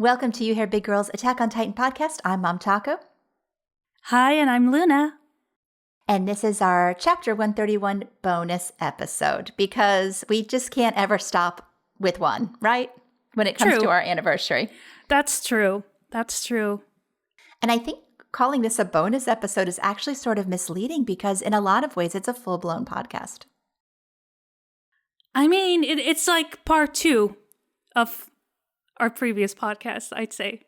Welcome to You Hear Big Girls Attack on Titan podcast. I'm Momtaku. Hi, and I'm Luna. And this is our Chapter 131 bonus episode because we just can't ever stop with one, right? When it comes to our anniversary. That's true. That's true. And I think calling this a bonus episode is actually sort of misleading because in a lot of ways it's a full-blown podcast. I mean, it's like part 2 of our previous podcast, I'd say.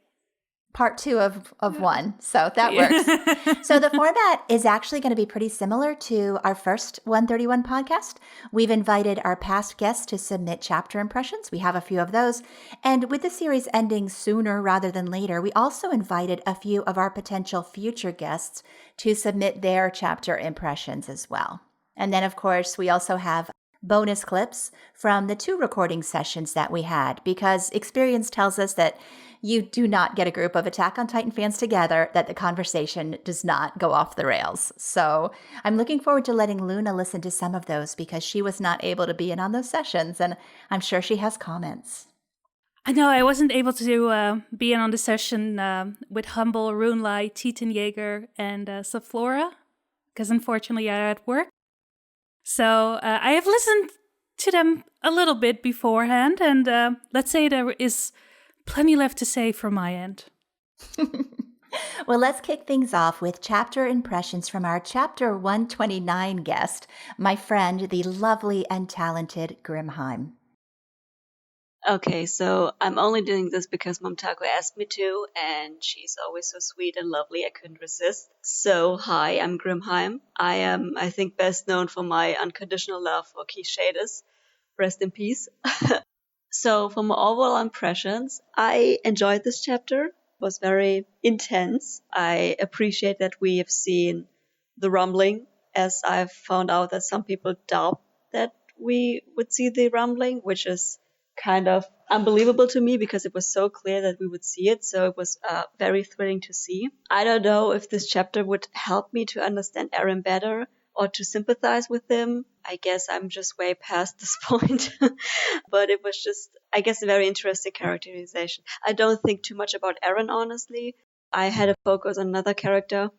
Part 2 of one. So that works. So the format is actually going to be pretty similar to our first 131 podcast. We've invited our past guests to submit chapter impressions. We have a few of those. And with the series ending sooner rather than later, we also invited a few of our potential future guests to submit their chapter impressions as well. And then, of course, we also have bonus clips from the 2 recording sessions that we had because experience tells us that you do not get a group of Attack on Titan fans together that the conversation does not go off the rails. So I'm looking forward to letting Luna listen to some of those because she was not able to be in on those sessions, and I'm sure she has comments. I know I wasn't able to be in on the session with Humble, Rune Lai, Teetan Jaeger, and Safflora because unfortunately I had work. So I have listened to them a little bit beforehand, and let's say there is plenty left to say from my end. Well, let's kick things off with chapter impressions from our chapter 129 guest, my friend, the lovely and talented Grimmheim. Okay, so I'm only doing this because Momtaku asked me to, and she's always so sweet and lovely, I couldn't resist. So, hi, I'm Grimmheim. I am, I think, best known for my unconditional love for Keith Shadis. Rest in peace. So, for my overall impressions, I enjoyed this chapter. It was very intense. I appreciate that we have seen the rumbling, as I've found out that some people doubt that we would see the rumbling, which is kind of unbelievable to me because it was so clear that we would see it. So it was very thrilling to see. I don't know if this chapter would help me to understand Eren better or to sympathize with him. I guess I'm just way past this point. But it was just, I guess, a very interesting characterization. I don't think too much about Eren, honestly. I had a focus on another character.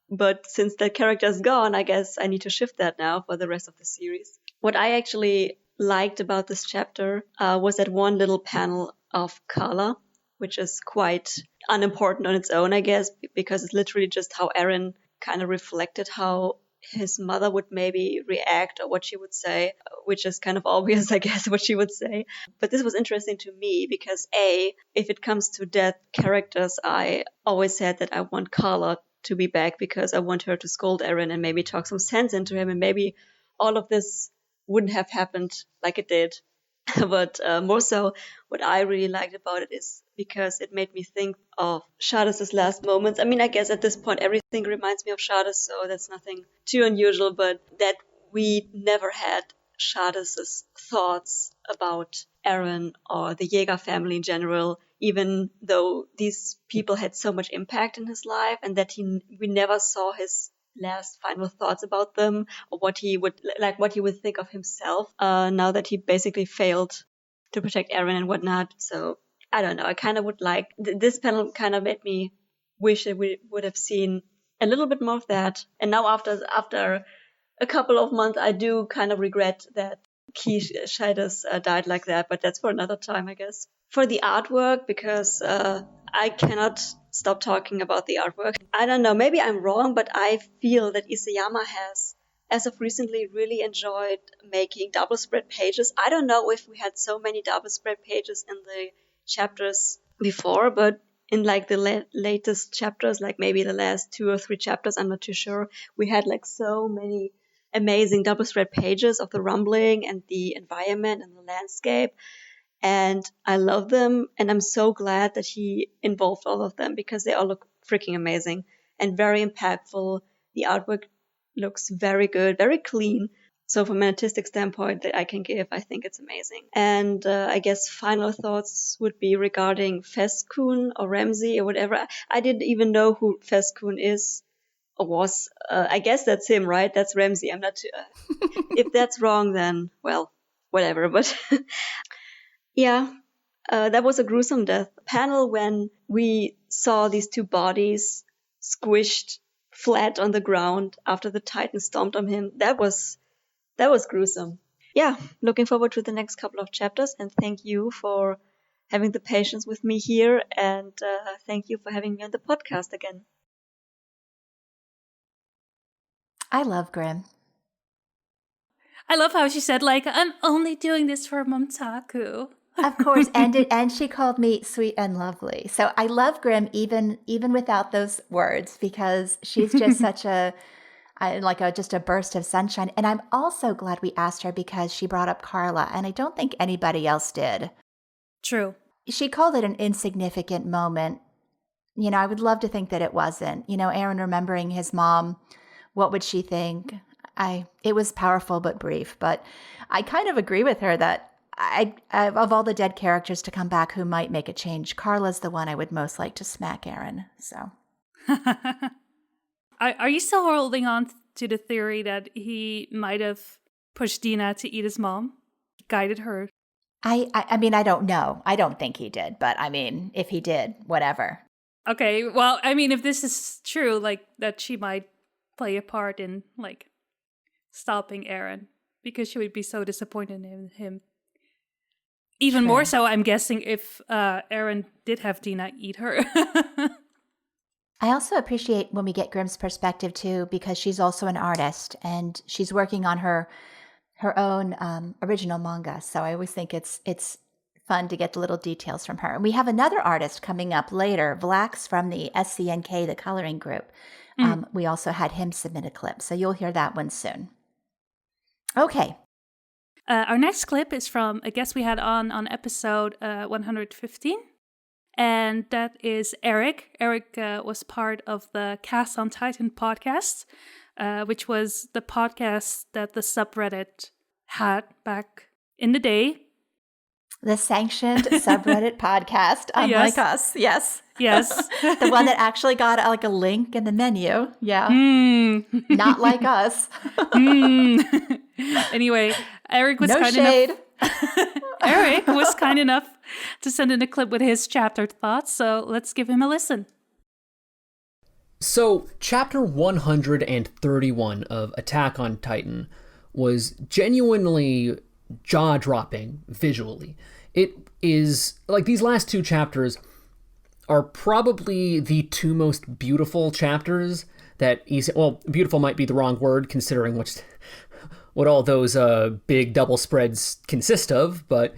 But since that character is gone, I guess I need to shift that now for the rest of the series. What I actually liked about this chapter was that one little panel of Kala, which is quite unimportant on its own, I guess, because it's literally just how Eren kind of reflected how his mother would maybe react or what she would say, which is kind of obvious, I guess, what she would say. But this was interesting to me because if it comes to dead characters, I always said that I want Kala to be back because I want her to scold Eren and maybe talk some sense into him, and maybe all of this wouldn't have happened like it did. But more so, what I really liked about it is because it made me think of Shadis' last moments. I mean, I guess at this point, everything reminds me of Shadis, so that's nothing too unusual, but that we never had Shadis' thoughts about Eren or the Jaeger family in general, even though these people had so much impact in his life, and that we never saw his last final thoughts about them or what he would think of himself now that he basically failed to protect Eren and whatnot. So I don't know, I kind of would like this panel kind of made me wish that we would have seen a little bit more of that. And now after a couple of months, I do kind of regret that Keith Shadis died like that, but that's for another time, I guess. For the artwork, because I cannot stop talking about the artwork. I don't know, maybe I'm wrong, but I feel that Isayama has, as of recently, really enjoyed making double spread pages. I don't know if we had so many double spread pages in the chapters before, but in like the latest chapters, like maybe the last 2 or 3 chapters, I'm not too sure, we had like so many amazing double spread pages of the rumbling and the environment and the landscape. And I love them, and I'm so glad that he involved all of them because they all look freaking amazing and very impactful. The artwork looks very good, very clean. So from an artistic standpoint that I can give, I think it's amazing. And I guess final thoughts would be regarding Feskun or Ramsey or whatever. I didn't even know who Feskun is or was. I guess that's him, right? That's Ramsey. I'm not if that's wrong, then, well, whatever. But yeah, That was a gruesome death panel when we saw these two bodies squished flat on the ground after the Titan stomped on him. That was gruesome. Yeah, looking forward to the next couple of chapters, and thank you for having the patience with me here, and thank you for having me on the podcast again. I love Grimm. I love how she said, like, I'm only doing this for Momtaku. Of course, and she called me sweet and lovely. So I love Grimm even without those words, because she's just such just a burst of sunshine. And I'm also glad we asked her because she brought up Carla, and I don't think anybody else did. True. She called it an insignificant moment. You know, I would love to think that it wasn't. You know, Eren remembering his mom, what would she think? It was powerful but brief. But I kind of agree with her that of all the dead characters to come back who might make a change, Carla's the one I would most like to smack Eren. So, are you still holding on to the theory that he might have pushed Dina to eat his mom, guided her? I mean, I don't know. I don't think he did, but I mean, if he did, whatever. Okay, well, I mean, if this is true, like that she might play a part in like stopping Eren, because she would be so disappointed in him. Even more so, I'm guessing, if Eren did have Dina eat her. I also appreciate when we get Grimm's perspective too, because she's also an artist and she's working on her own original manga. So I always think it's fun to get the little details from her. And we have another artist coming up later, Vlax from the SCNK, the coloring group. We also had him submit a clip, so you'll hear that one soon. Okay. Our next clip is from a guest we had on episode 115, and that is Erik. Erik was part of the Cast on Titan podcast, which was the podcast that the subreddit had back in the day. The sanctioned subreddit podcast, unlike us. Yes. Yes. The one that actually got like a link in the menu. Yeah. Not like us. Anyway, Erik was Erik was kind enough to send in a clip with his chapter thoughts, so let's give him a listen. So, chapter 131 of Attack on Titan was genuinely jaw-dropping visually. It is, like, these last two chapters are probably the two most beautiful chapters that beautiful might be the wrong word considering what all those big double spreads consist of, but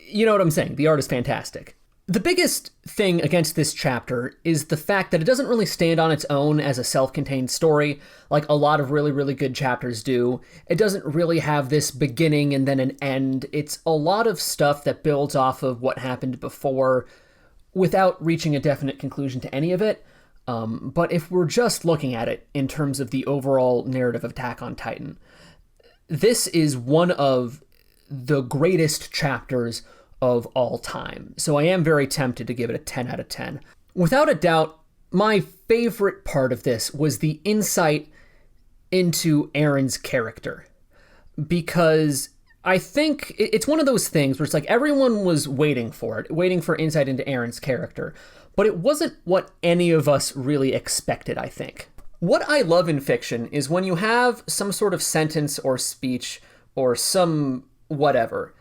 you know what I'm saying. The art is fantastic. The biggest thing against this chapter is the fact that it doesn't really stand on its own as a self-contained story, like a lot of really, really good chapters do. It doesn't really have this beginning and then an end. It's a lot of stuff that builds off of what happened before without reaching a definite conclusion to any of it. But if we're just looking at it in terms of the overall narrative of Attack on Titan, this is one of the greatest chapters of all time. So I am very tempted to give it a 10 out of 10. Without a doubt, my favorite part of this was the insight into Eren's character. Because I think it's one of those things where it's like everyone was waiting for insight into Eren's character. But it wasn't what any of us really expected, I think. What I love in fiction is when you have some sort of sentence or speech or some whatever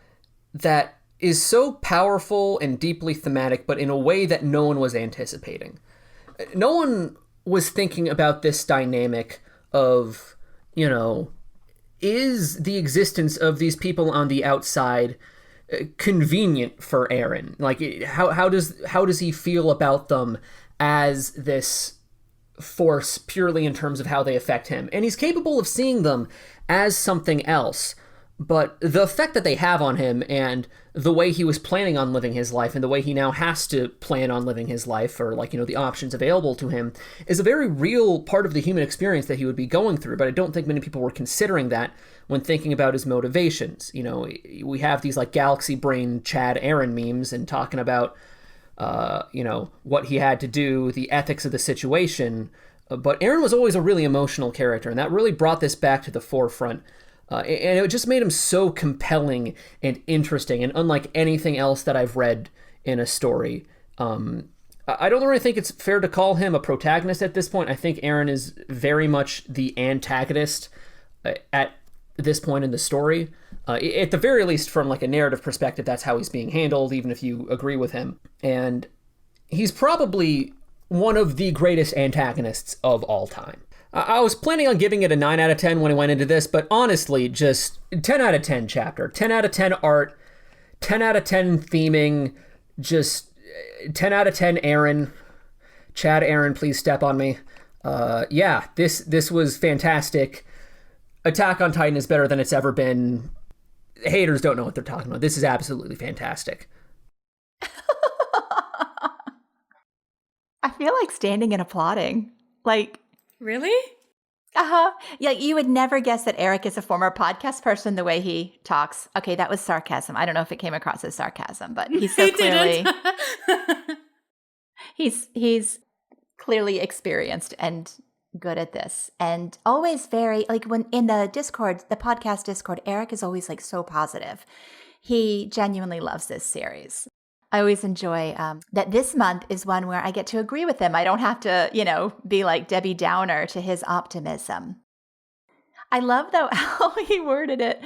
that is so powerful and deeply thematic, but in a way that no one was anticipating. No one was thinking about this dynamic of, is the existence of these people on the outside convenient for Eren? Like, how does he feel about them as this force purely in terms of how they affect him? And he's capable of seeing them as something else. But the effect that they have on him and the way he was planning on living his life and the way he now has to plan on living his life, or the options available to him, is a very real part of the human experience that he would be going through. But I don't think many people were considering that when thinking about his motivations. We have these galaxy brain Chad Eren memes and talking about, what he had to do, the ethics of the situation. But Eren was always a really emotional character, and that really brought this back to the forefront. And it just made him so compelling and interesting and unlike anything else that I've read in a story. I don't really think it's fair to call him a protagonist at this point. I think Eren is very much the antagonist at this point in the story. At the very least, from like a narrative perspective, that's how he's being handled, even if you agree with him. And he's probably one of the greatest antagonists of all time. I was planning on giving it a 9 out of 10 when I went into this, but honestly, just 10 out of 10 chapter, 10 out of 10 art, 10 out of 10 theming, just 10 out of 10 Eren. Chad Eren, please step on me. Yeah, this was fantastic. Attack on Titan is better than it's ever been. Haters don't know what they're talking about. This is absolutely fantastic. I feel like standing and applauding. Like, Really? uh-huh. Yeah, you would never guess that Erik is a former podcast person the way he talks. Okay, that was sarcasm. I don't know if it came across as sarcasm, but he's so clearly he's clearly experienced and good at this. And always very like when in the Discord, the podcast Discord, Erik is always like so positive. He genuinely loves this series. I always enjoy that this month is one where I get to agree with him. I don't have to, be like Debbie Downer to his optimism. I love, though, how he worded it.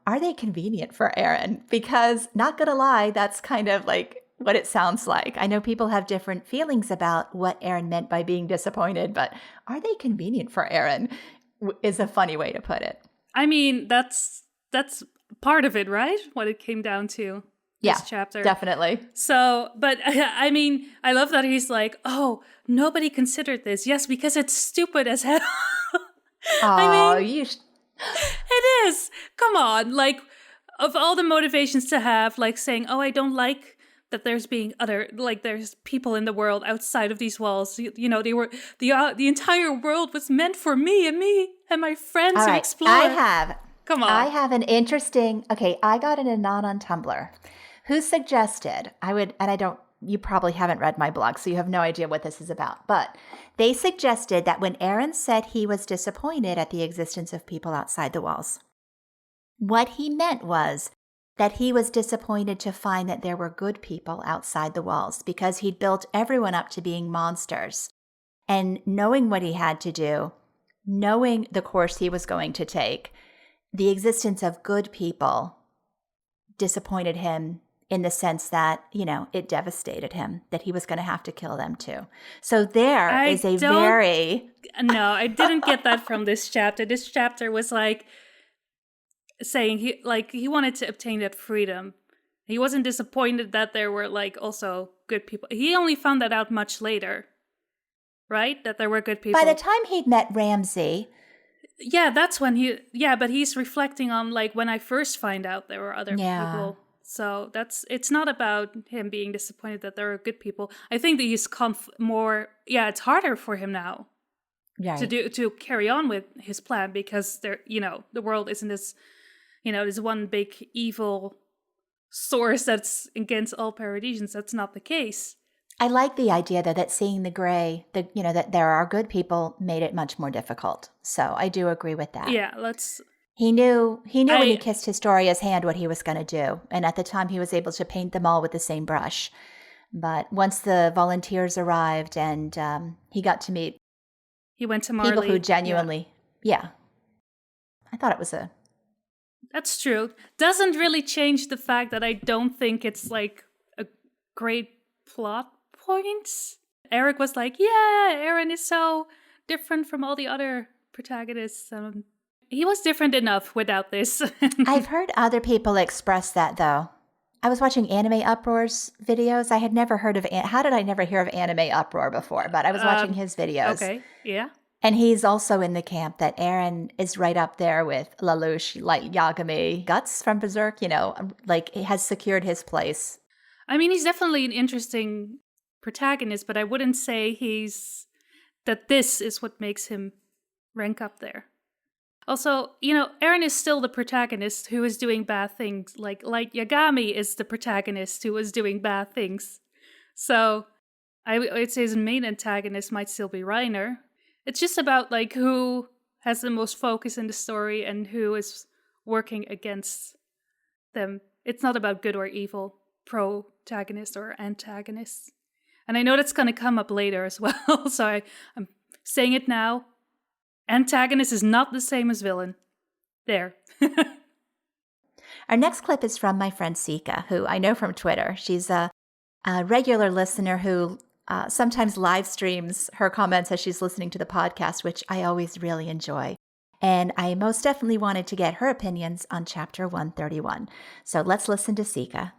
Are they convenient for Eren? Because, not gonna lie, that's kind of like what it sounds like. I know people have different feelings about what Eren meant by being disappointed, but are they convenient for Eren is a funny way to put it. I mean, that's part of it, right? What it came down to. This chapter. Definitely. So, but I mean, I love that he's like, oh, nobody considered this. Yes, because it's stupid as hell. It is. Come on. Like, of all the motivations to have, like saying, oh, I don't like that there's people in the world outside of these walls. The entire world was meant for me and my friends to explore. Come on. I have an interesting, I got an Anon on Tumblr. Who suggested, you probably haven't read my blog, so you have no idea what this is about, but they suggested that when Eren said he was disappointed at the existence of people outside the walls, what he meant was that he was disappointed to find that there were good people outside the walls because he'd built everyone up to being monsters. And knowing what he had to do, knowing the course he was going to take, the existence of good people disappointed him in the sense that, it devastated him, that he was going to have to kill them too. So there is a very... No, I didn't get that from this chapter. This chapter was like saying he wanted to obtain that freedom. He wasn't disappointed that there were like also good people. He only found that out much later, right? That there were good people. By the time he'd met Ramsay... Yeah, that's when but he's reflecting on like when I first find out there were other people. So it's not about him being disappointed that there are good people. I think that he's it's harder for him now to carry on with his plan because the world isn't this, this one big evil source that's against all Paradisians. That's not the case. I like the idea, though, that seeing the gray, that there are good people made it much more difficult. So I do agree with that. Yeah, He knew when he kissed Historia's hand what he was going to do. And at the time, he was able to paint them all with the same brush. But once the volunteers arrived and he got to meet he went to Marley. People who genuinely, I thought it was That's true. Doesn't really change the fact that I don't think it's like a great plot points. Erik was like, yeah, Eren is so different from all the other protagonists. He was different enough without this. I've heard other people express that, though. I was watching Anime Uproar's videos. I had never heard of... How did I never hear of Anime Uproar before? But I was watching his videos. Okay, yeah. And he's also in the camp that Eren is right up there with Lelouch, like Yagami. Guts from Berserk, like has secured his place. I mean, he's definitely an interesting protagonist, but I wouldn't say that this is what makes him rank up there. Also, Eren is still the protagonist who is doing bad things. Like Yagami is the protagonist who is doing bad things. So I would say his main antagonist might still be Reiner. It's just about like who has the most focus in the story and who is working against them. It's not about good or evil. protagonist or antagonist. And I know that's going to come up later as well, so I'm saying it now. Antagonist is not the same as villain. There. Our next clip is from my friend Sica, who I know from Twitter. She's a regular listener who sometimes live streams her comments as she's listening to the podcast, which I always really enjoy. And I most definitely wanted to get her opinions on Chapter 131. So let's listen to Sica.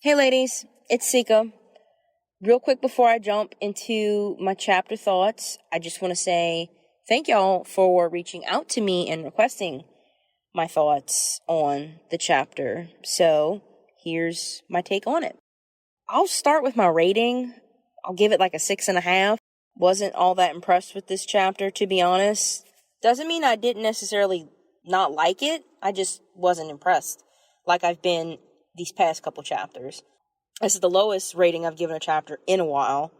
Hey ladies, it's Sica. Real quick before I jump into my chapter thoughts, I just want to say thank y'all for reaching out to me and requesting my thoughts on the chapter. So here's my take on it. I'll start with my rating. I'll give it like a 6.5. Wasn't all that impressed with this chapter, to be honest. Doesn't mean I didn't necessarily not like it. I just wasn't impressed like I've been these past couple chapters. This is the lowest rating I've given a chapter in a while.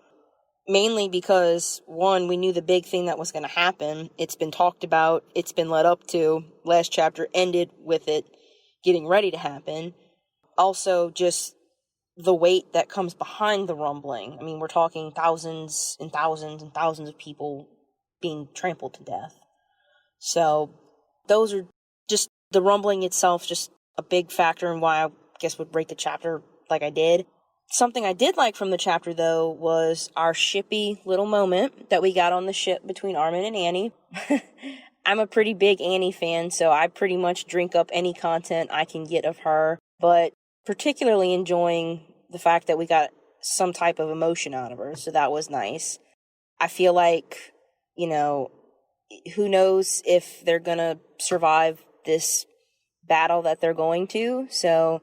Mainly because, one, we knew the big thing that was going to happen. It's been talked about. It's been led up to. Last chapter ended with it getting ready to happen. Also, just the weight that comes behind the rumbling. I mean, we're talking thousands and thousands and thousands of people being trampled to death. So those are just the rumbling itself, just a big factor in why I guess would rate the chapter like I did. Something I did like from the chapter, though, was our shippy little moment that we got on the ship between Armin and Annie. I'm a pretty big Annie fan, so I pretty much drink up any content I can get of her, but particularly enjoying the fact that we got some type of emotion out of her, so that was nice. I feel like, you know, who knows if they're gonna survive this battle that they're going to, so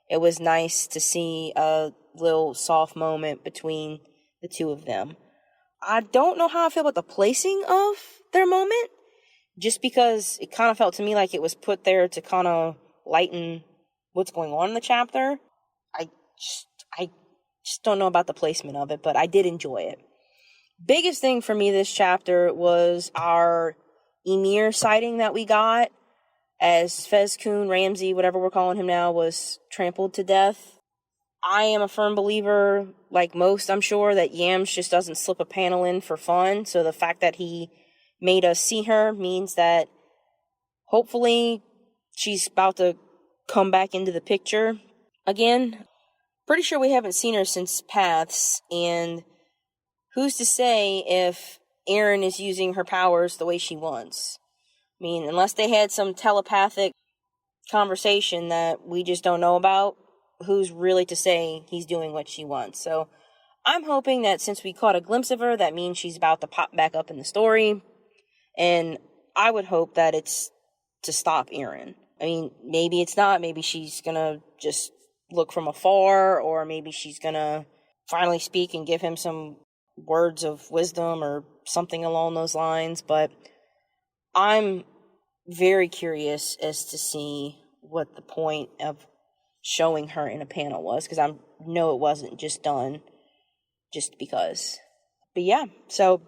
it was nice to see a little soft moment between the two of them. I don't know how I feel about the placing of their moment, just because it kind of felt to me like it was put there to kind of lighten what's going on in the chapter. I just don't know about the placement of it, but I did enjoy it. Biggest thing for me this chapter was our Emir sighting that we got as Fezkun, Ramsey, whatever we're calling him now, was trampled to death. I am a firm believer, like most, I'm sure, that Yams just doesn't slip a panel in for fun. So the fact that he made us see her means that hopefully she's about to come back into the picture again. Pretty sure we haven't seen her since Paths, and who's to say if Eren is using her powers the way she wants? I mean, unless they had some telepathic conversation that we just don't know about, who's really to say he's doing what she wants? So I'm hoping that since we caught a glimpse of her, that means she's about to pop back up in the story. And I would hope that it's to stop Eren. I mean, maybe it's not. Maybe she's going to just look from afar, or maybe she's going to finally speak and give him some words of wisdom or something along those lines. But I'm very curious as to see what the point of showing her in a panel was, because I know it wasn't just done just because. But yeah, so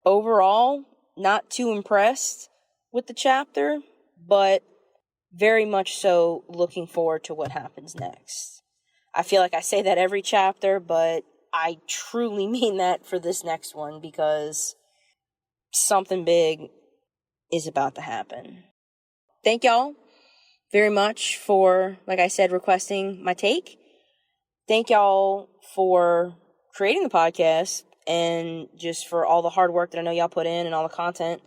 overall, not too impressed with the chapter, but very much so looking forward to what happens next. I feel like I say that every chapter, but I truly mean that for this next one, because something big is about to happen. Thank y'all very much for, like I said, requesting my take. Thank y'all for creating the podcast and just for all the hard work that I know y'all put in and all the content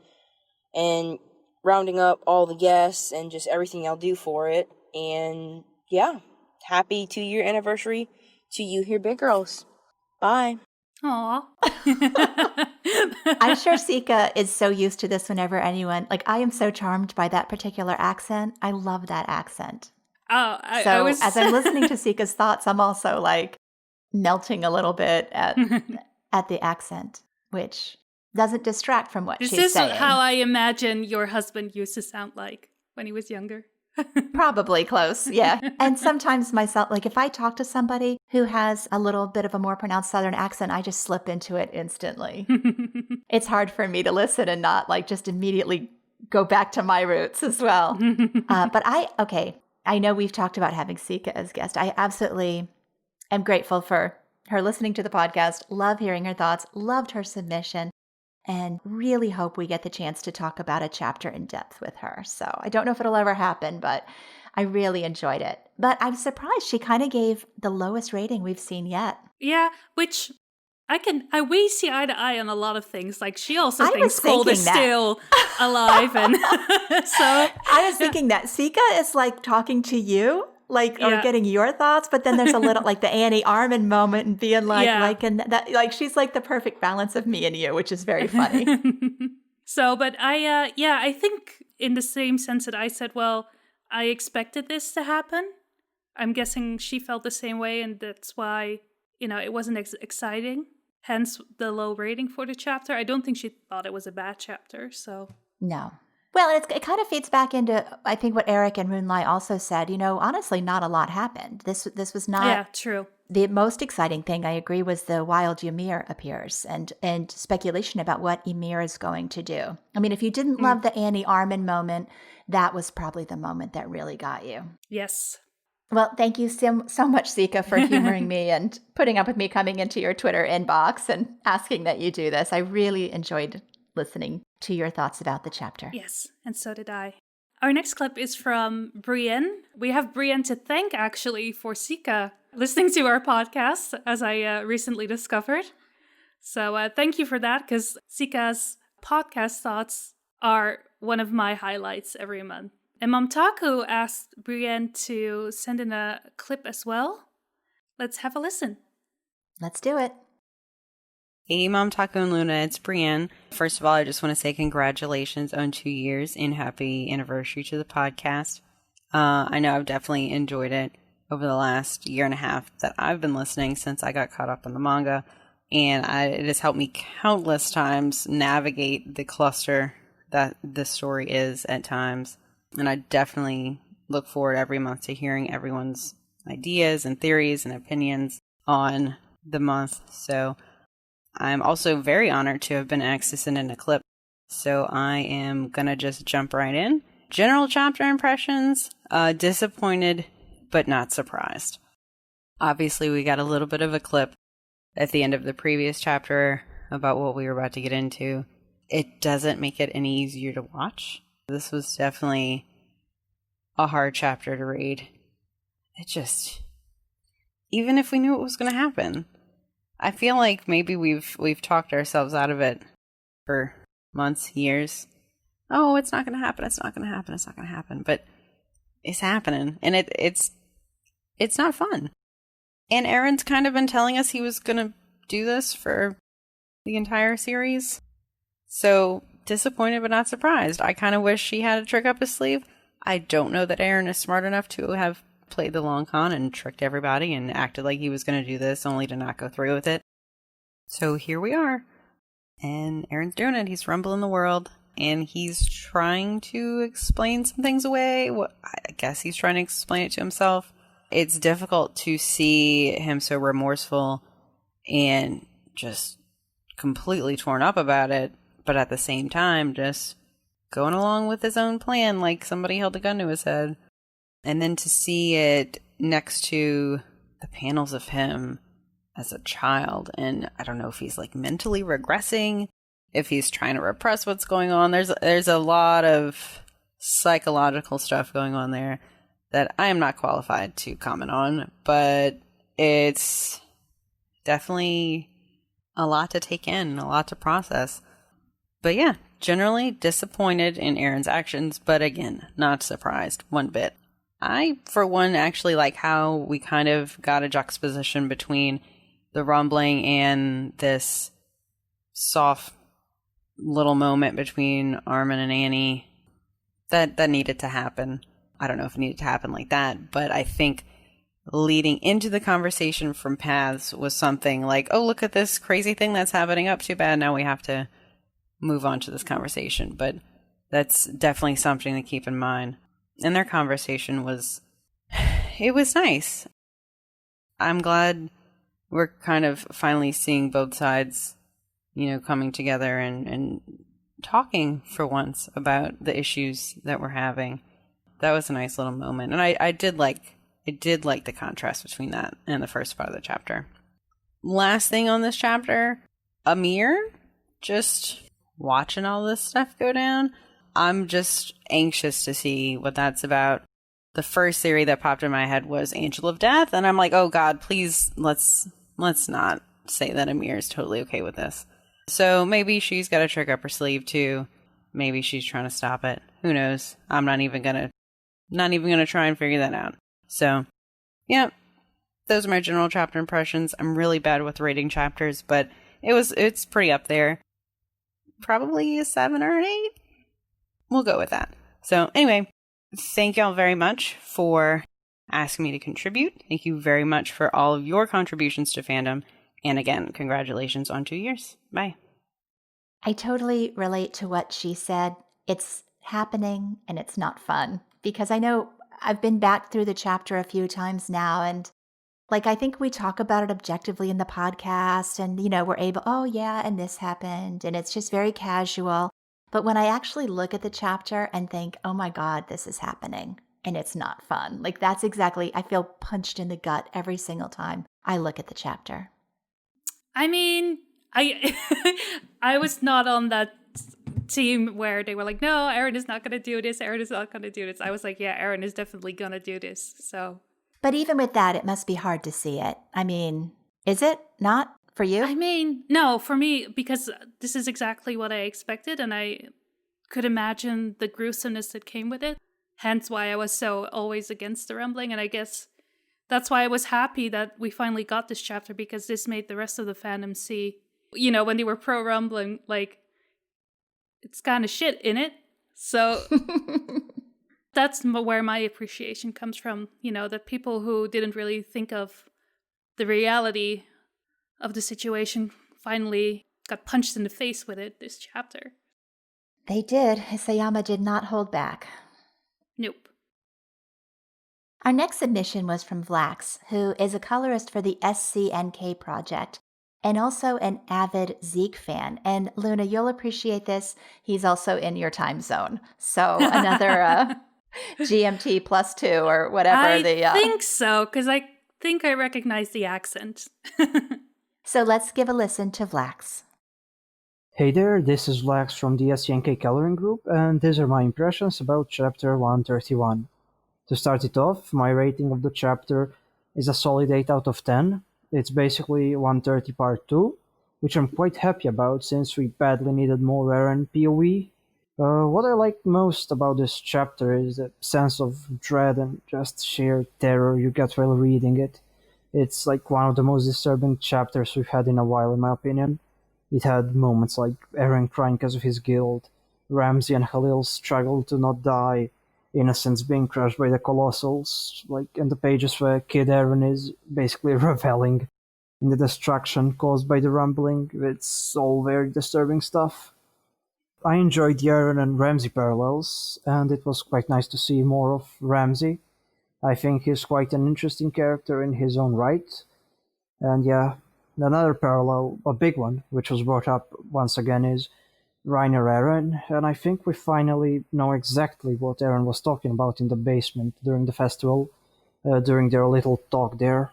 and rounding up all the guests and just everything y'all do for it. And yeah, happy 2-year anniversary to you here, big girls. Bye. Aw. I'm sure Sica is so used to this whenever anyone, like, I am so charmed by that particular accent. I love that accent. Oh, I was... as I'm listening to Sica's thoughts, I'm also like melting a little bit at the accent, which doesn't distract from what she's saying. This is how I imagine your husband used to sound like when he was younger. Probably close, yeah. And sometimes myself, like if I talk to somebody who has a little bit of a more pronounced Southern accent, I just slip into it instantly. It's hard for me to listen and not like just immediately go back to my roots as well. But I know we've talked about having Sica as guest. I absolutely am grateful for her listening to the podcast, love hearing her thoughts, loved her submission, and really hope we get the chance to talk about a chapter in depth with her. So I don't know if it'll ever happen, but I really enjoyed it. But I'm surprised she kind of gave the lowest rating we've seen yet. Yeah, which we see eye to eye on a lot of things. Like she also I thinks was Cold is thinking that. still alive, and so I was thinking that Sica is like talking to you, like, or getting your thoughts, but then there's a little like the Annie Armin moment and being like, and that, like, she's like the perfect balance of me and you, which is very funny. So, but I think in the same sense that I said, well, I expected this to happen. I'm guessing she felt the same way, and that's why, it wasn't exciting. Hence the low rating for the chapter. I don't think she thought it was a bad chapter, so. No. Well, it kind of feeds back into, I think, what Erik and Rune Lai also said. Honestly, not a lot happened. This was not. Yeah, true. The most exciting thing, I agree, was the wild Ymir appears and speculation about what Ymir is going to do. I mean, if you didn't love the Annie Armin moment, that was probably the moment that really got you. Yes. Well, thank you so much, Sica, for humoring me and putting up with me coming into your Twitter inbox and asking that you do this. I really enjoyed listening to your thoughts about the chapter. Yes, and so did I. Our next clip is from Brienne. We have Brienne to thank, actually, for Sica listening to our podcast, as I recently discovered. So thank you for that, because Sica's podcast thoughts are one of my highlights every month. And Momtaku asked Brienne to send in a clip as well. Let's have a listen. Let's do it. Hey, Momtaku and Luna, it's Brienne. First of all, I just want to say congratulations on 2 years and happy anniversary to the podcast. I know I've definitely enjoyed it over the last year and a half that I've been listening since I got caught up on the manga. And it has helped me countless times navigate the cluster that the story is at times. And I definitely look forward every month to hearing everyone's ideas and theories and opinions on the month. So I'm also very honored to have been asked to send in a clip. So I am going to just jump right in. General chapter impressions, disappointed but not surprised. Obviously, we got a little bit of a clip at the end of the previous chapter about what we were about to get into. It doesn't make it any easier to watch. This was definitely a hard chapter to read. It just, even if we knew it was going to happen, I feel like maybe we've talked ourselves out of it for months, years. Oh, it's not going to happen. It's not going to happen. It's not going to happen. But it's happening, and it's not fun. And Eren's kind of been telling us he was going to do this for the entire series. So disappointed but not surprised. I kind of wish he had a trick up his sleeve. I don't know that Eren is smart enough to have played the long con and tricked everybody and acted like he was going to do this only to not go through with it. So here we are. And Eren's doing it. He's rumbling the world. And he's trying to explain some things away. I guess he's trying to explain it to himself. It's difficult to see him so remorseful and just completely torn up about it. But at the same time, just going along with his own plan like somebody held a gun to his head. And then to see it next to the panels of him as a child. And I don't know if he's like mentally regressing, if he's trying to repress what's going on. There's a lot of psychological stuff going on there that I am not qualified to comment on. But it's definitely a lot to take in, a lot to process. But yeah, generally disappointed in Eren's actions, but again, not surprised one bit. I, for one, actually like how we kind of got a juxtaposition between the rumbling and this soft little moment between Armin and Annie that needed to happen. I don't know if it needed to happen like that, but I think leading into the conversation from Paths was something like, oh, look at this crazy thing that's happening up. Too bad. Now we have to move on to this conversation. But that's definitely something to keep in mind. And their conversation was nice. I'm glad we're kind of finally seeing both sides, coming together and talking for once about the issues that we're having. That was a nice little moment. And I did like the contrast between that and the first part of the chapter. Last thing on this chapter, Amir, just watching all this stuff go down. I'm just anxious to see what that's about. The first theory that popped in my head was Angel of Death, and I'm like, oh God, please, let's not say that Amir is totally okay with this. So maybe she's got a trick up her sleeve too. Maybe she's trying to stop it. Who knows? I'm not even gonna try and figure that out. So, yeah, those are my general chapter impressions. I'm really bad with rating chapters, but it's pretty up there. Probably a 7 or an 8. We'll go with that. So anyway, thank y'all very much for asking me to contribute. Thank you very much for all of your contributions to fandom. And again, congratulations on 2 years. Bye. I totally relate to what she said. It's happening and it's not fun, because I know I've been back through the chapter a few times now, and I think we talk about it objectively in the podcast, and, we're able, oh yeah, and this happened, and it's just very casual. But when I actually look at the chapter and think, oh my God, this is happening, and it's not fun. That's exactly, I feel punched in the gut every single time I look at the chapter. I mean, I was not on that team where they were like, no, Eren is not going to do this. Eren is not going to do this. I was like, yeah, Eren is definitely going to do this. So, but even with that, it must be hard to see it. I mean, is it not for you? I mean, no, for me, because this is exactly what I expected, and I could imagine the gruesomeness that came with it. Hence why I was so always against the rumbling. And I guess that's why I was happy that we finally got this chapter, because this made the rest of the fandom see, when they were pro-rumbling, it's kind of shit in it. So that's where my appreciation comes from, the people who didn't really think of the reality of the situation finally got punched in the face with it this chapter. They did. Isayama did not hold back. Nope. Our next submission was from Vlax, who is a colorist for the SCNK project and also an avid Zeke fan. And Luna, you'll appreciate this. He's also in your time zone. So another GMT +2 or whatever. I think so, because I think I recognize the accent. So let's give a listen to Vlax. Hey there, this is Vlax from the SCNK Coloring Group, and these are my impressions about Chapter 131. To start it off, my rating of the chapter is a solid 8 out of 10. It's basically 130 Part 2, which I'm quite happy about since we badly needed more Eren PoE. What I like most about this chapter is the sense of dread and just sheer terror you get while reading it. It's one of the most disturbing chapters we've had in a while, in my opinion. It had moments like Eren crying because of his guilt, Ramsey and Khalil's struggle to not die, Innocence being crushed by the Colossals, and the pages where Kid Eren is basically reveling in the destruction caused by the rumbling. It's all very disturbing stuff. I enjoyed the Eren and Ramsey parallels, and it was quite nice to see more of Ramsey. I think he's quite an interesting character in his own right. And yeah, another parallel, a big one, which was brought up once again, is Reiner Eren, and I think we finally know exactly what Eren was talking about in the basement during the festival, during their little talk there.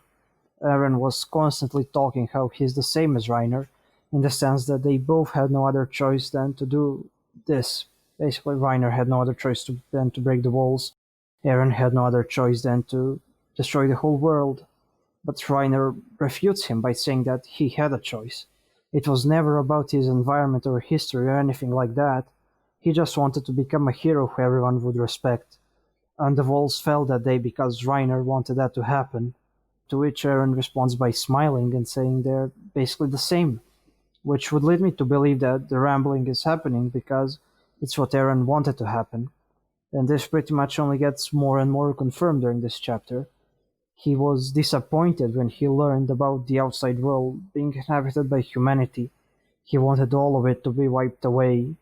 Eren was constantly talking how he's the same as Reiner, in the sense that they both had no other choice than to do this. Basically, Reiner had no other choice than to break the walls. Eren had no other choice than to destroy the whole world. But Reiner refutes him by saying that he had a choice. It was never about his environment or history or anything like that. He just wanted to become a hero who everyone would respect. And the walls fell that day because Reiner wanted that to happen. To which Eren responds by smiling and saying they're basically the same. Which would lead me to believe that the rambling is happening because it's what Eren wanted to happen. And this pretty much only gets more and more confirmed during this chapter. He was disappointed when he learned about the outside world being inhabited by humanity. He wanted all of it to be wiped away.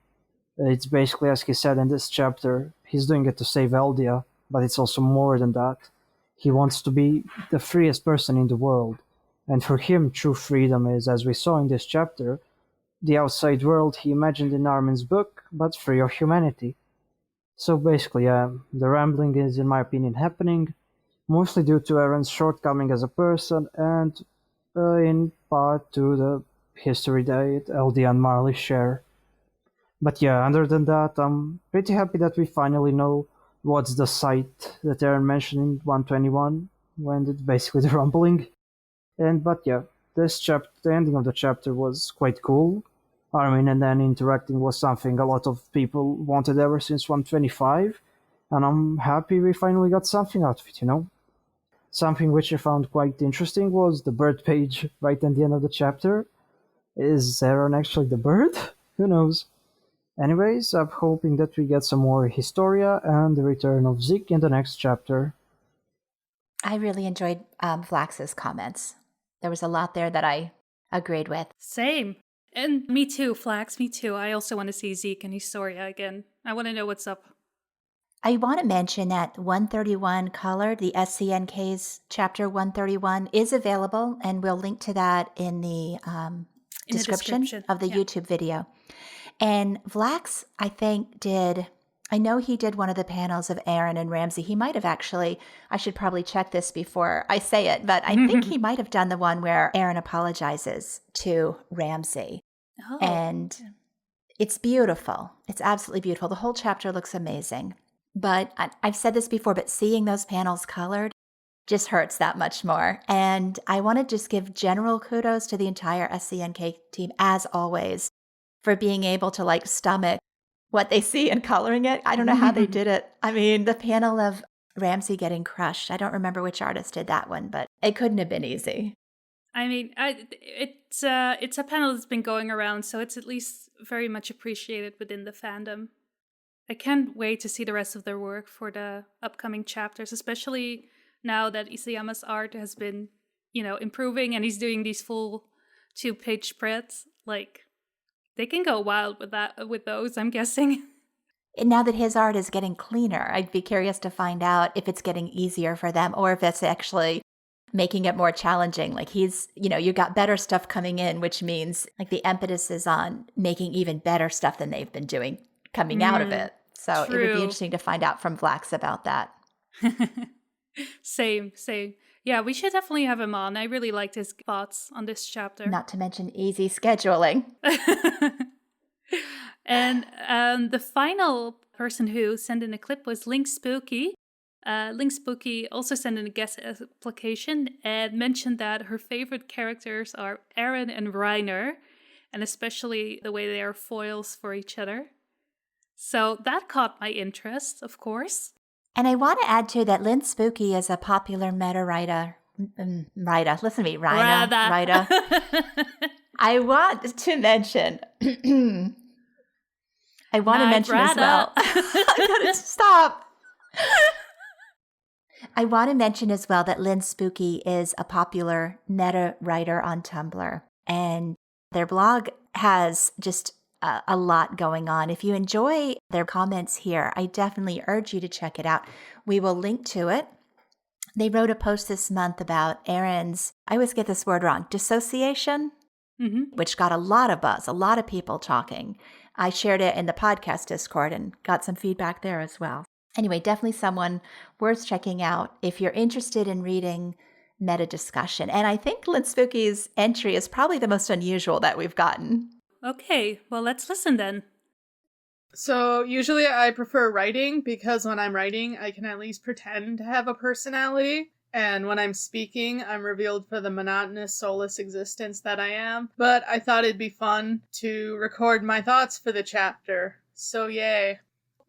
It's basically, as he said in this chapter, he's doing it to save Eldia, but it's also more than that. He wants to be the freest person in the world. And for him, true freedom is, as we saw in this chapter, the outside world he imagined in Armin's book, but free of humanity. So basically, the rambling is, in my opinion, happening mostly due to Eren's shortcoming as a person and in part to the history that LD and Marley share. But yeah, other than that, I'm pretty happy that we finally know what's the site that Eren mentioned in 121 when it's basically the rumbling. But yeah, this chapter, the ending of the chapter was quite cool. Armin and then interacting was something a lot of people wanted ever since 125, and I'm happy we finally got something out of it, Something which I found quite interesting was the bird page right at the end of the chapter. Is Eren actually the bird? Who knows? Anyways, I'm hoping that we get some more Historia and the return of Zeke in the next chapter. I really enjoyed Vlax's comments. There was a lot there that I agreed with. Same. And me too, Flax, me too. I also want to see Zeke and Historia again. I want to know what's up. I want to mention that 131 Colored, the SCNK's chapter 131, is available, and we'll link to that in the description of the YouTube video. And Vlax, I think, I know he did one of the panels of Eren and Ramsay. He might have actually, I should probably check this before I say it, but I think he might have done the one where Eren apologizes to Ramsay. Oh. And it's beautiful. It's absolutely beautiful. The whole chapter looks amazing. But I've said this before, but seeing those panels colored just hurts that much more. And I want to just give general kudos to the entire SCNK team, as always, for being able to stomach what they see and coloring it. I don't know how they did it. I mean, the panel of Ramsay getting crushed, I don't remember which artist did that one, but it couldn't have been easy. I mean, it's a panel that's been going around, so it's at least very much appreciated within the fandom. I can't wait to see the rest of their work for the upcoming chapters, especially now that Isayama's art has been, improving and he's doing these full 2-page spreads. They can go wild with those, I'm guessing. And now that his art is getting cleaner, I'd be curious to find out if it's getting easier for them or if it's actually making it more challenging. You got better stuff coming in, which means the impetus is on making even better stuff than they've been doing coming out of it. So True. It would be interesting to find out from Vlax about that. Same. Yeah, we should definitely have him on. I really liked his thoughts on this chapter. Not to mention easy scheduling. And the final person who sent in a clip was Linkspooky. Linkspooky also sent in a guest application and mentioned that her favorite characters are Eren and Reiner, and especially the way they are foils for each other. So that caught my interest, of course. And I want to add, too, that Linkspooky is a popular meta writer. Listen to me, writer. I want to mention... I want to mention as well... I gotta stop! I want to mention as well that Linkspooky is a popular meta writer on Tumblr. And their blog has just a lot going on. If you enjoy their comments here, I definitely urge you to check it out. We will link to it. They wrote a post this month about Eren's, I always get this word wrong, dissociation, which got a lot of buzz, a lot of people talking. I shared it in the podcast Discord and got some feedback there as well. Anyway, definitely someone worth checking out if you're interested in reading meta discussion. And I think Linkspooky's entry is probably the most unusual that we've gotten. Okay, well, let's listen then. So usually I prefer writing because when I'm writing, I can at least pretend to have a personality. And when I'm speaking, I'm revealed for the monotonous, soulless existence that I am. But I thought it'd be fun to record my thoughts for the chapter. So yay.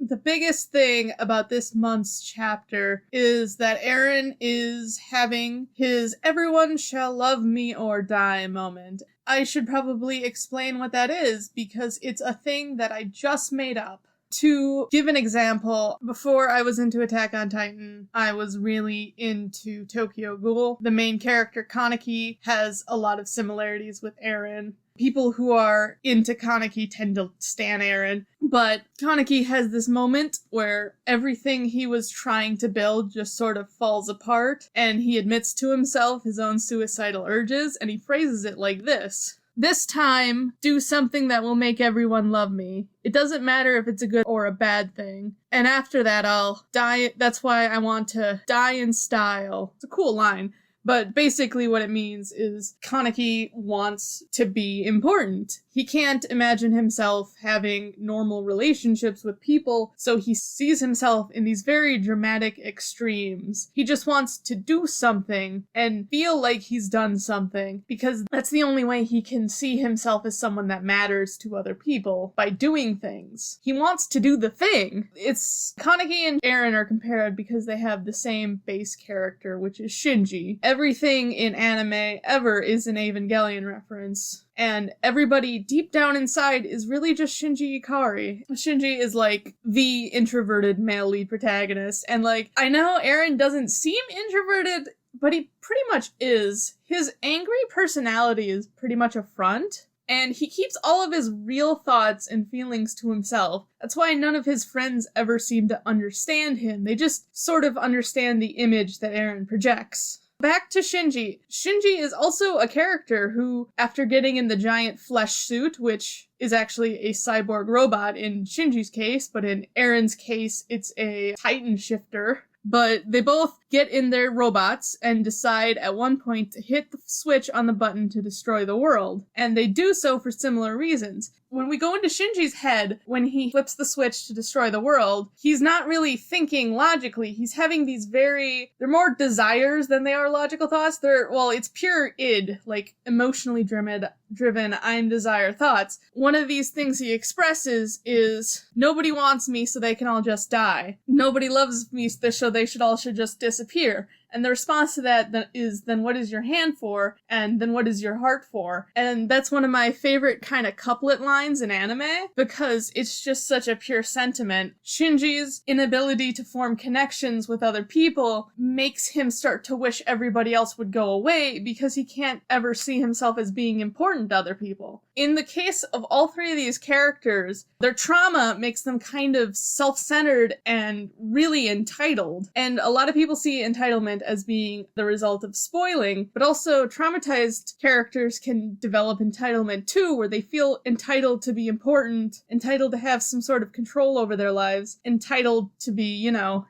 The biggest thing about this month's chapter is that Eren is having his everyone shall love me or die moment. I should probably explain what that is because it's a thing that I just made up. To give an example, before I was into Attack on Titan, I was really into Tokyo Ghoul. The main character, Kaneki, has a lot of similarities with Eren. People who are into Kaneki tend to stan Eren, but Kaneki has this moment where everything he was trying to build just sort of falls apart, and he admits to himself his own suicidal urges, and he phrases it like this. this time do something that will make everyone love me. It doesn't matter if it's a good or a bad thing. And after that, I'll die. That's why I want to die in style. It's a cool line. But basically what it means is Kaneki wants to be important. He can't imagine himself having normal relationships with people, so he sees himself in these very dramatic extremes. He just wants to do something and feel like he's done something, because that's the only way he can see himself as someone that matters to other people, by doing things. He wants to do the thing. It's Kaneki and Eren are compared because they have the same base character, which is Shinji. Everything in anime ever is an Evangelion reference. And everybody deep down inside is really just Shinji Ikari. Shinji is like the introverted male lead protagonist. And like, I know Eren doesn't seem introverted, but he pretty much is. His angry personality is pretty much a front. And he keeps all of his real thoughts and feelings to himself. That's why none of his friends ever seem to understand him. They just sort of understand the image that Eren projects. Back to Shinji. Shinji is also a character who, after getting in the giant flesh suit, which is actually a cyborg robot in Shinji's case, but in Eren's case, it's a Titan shifter. But they both get in their robots and decide at one point to hit the switch on the button to destroy the world. And they do so for similar reasons. When we go into Shinji's head, when he flips the switch to destroy the world, he's not really thinking logically. He's having these they're more desires than they are logical thoughts. It's pure id, like emotionally driven, I'm desire thoughts. One of these things he expresses is, nobody wants me so they can all just die. Nobody loves me so they should just disappear. And the response to that is, then what is your hand for? And then what is your heart for? And that's one of my favorite kind of couplet lines in anime, because it's just such a pure sentiment. Shinji's inability to form connections with other people makes him start to wish everybody else would go away, because he can't ever see himself as being important to other people. In the case of all three of these characters, their trauma makes them kind of self-centered and really entitled. And a lot of people see entitlement as being the result of spoiling, but also traumatized characters can develop entitlement too, where they feel entitled to be important, entitled to have some sort of control over their lives, entitled to be,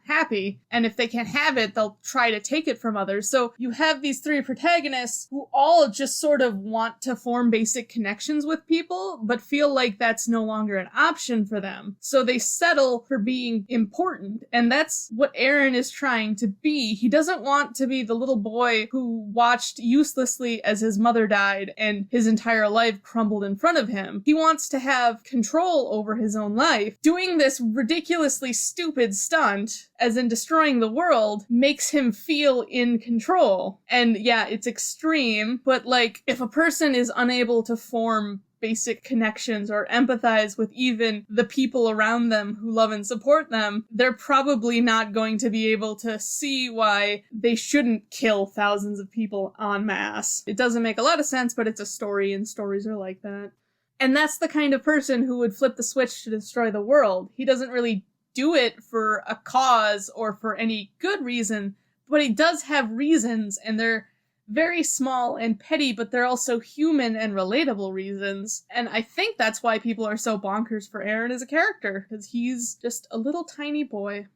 happy. And if they can't have it, they'll try to take it from others. So you have these three protagonists who all just sort of want to form basic connections with people, but feel like that's no longer an option for them. So they settle for being important. And that's what Eren is trying to be. He doesn't want to be the little boy who watched uselessly as his mother died and his entire life crumbled in front of him. He wants to have control over his own life. Doing this ridiculously stupid stunt, as in destroying the world, makes him feel in control. And yeah, it's extreme, but like, if a person is unable to form basic connections or empathize with even the people around them who love and support them, they're probably not going to be able to see why they shouldn't kill thousands of people en masse. It doesn't make a lot of sense, but it's a story, and stories are like that. And that's the kind of person who would flip the switch to destroy the world. He doesn't really do it for a cause or for any good reason, but he does have reasons, and they're very small and petty, but they're also human and relatable reasons. And I think that's why people are so bonkers for Eren as a character, because he's just a little tiny boy.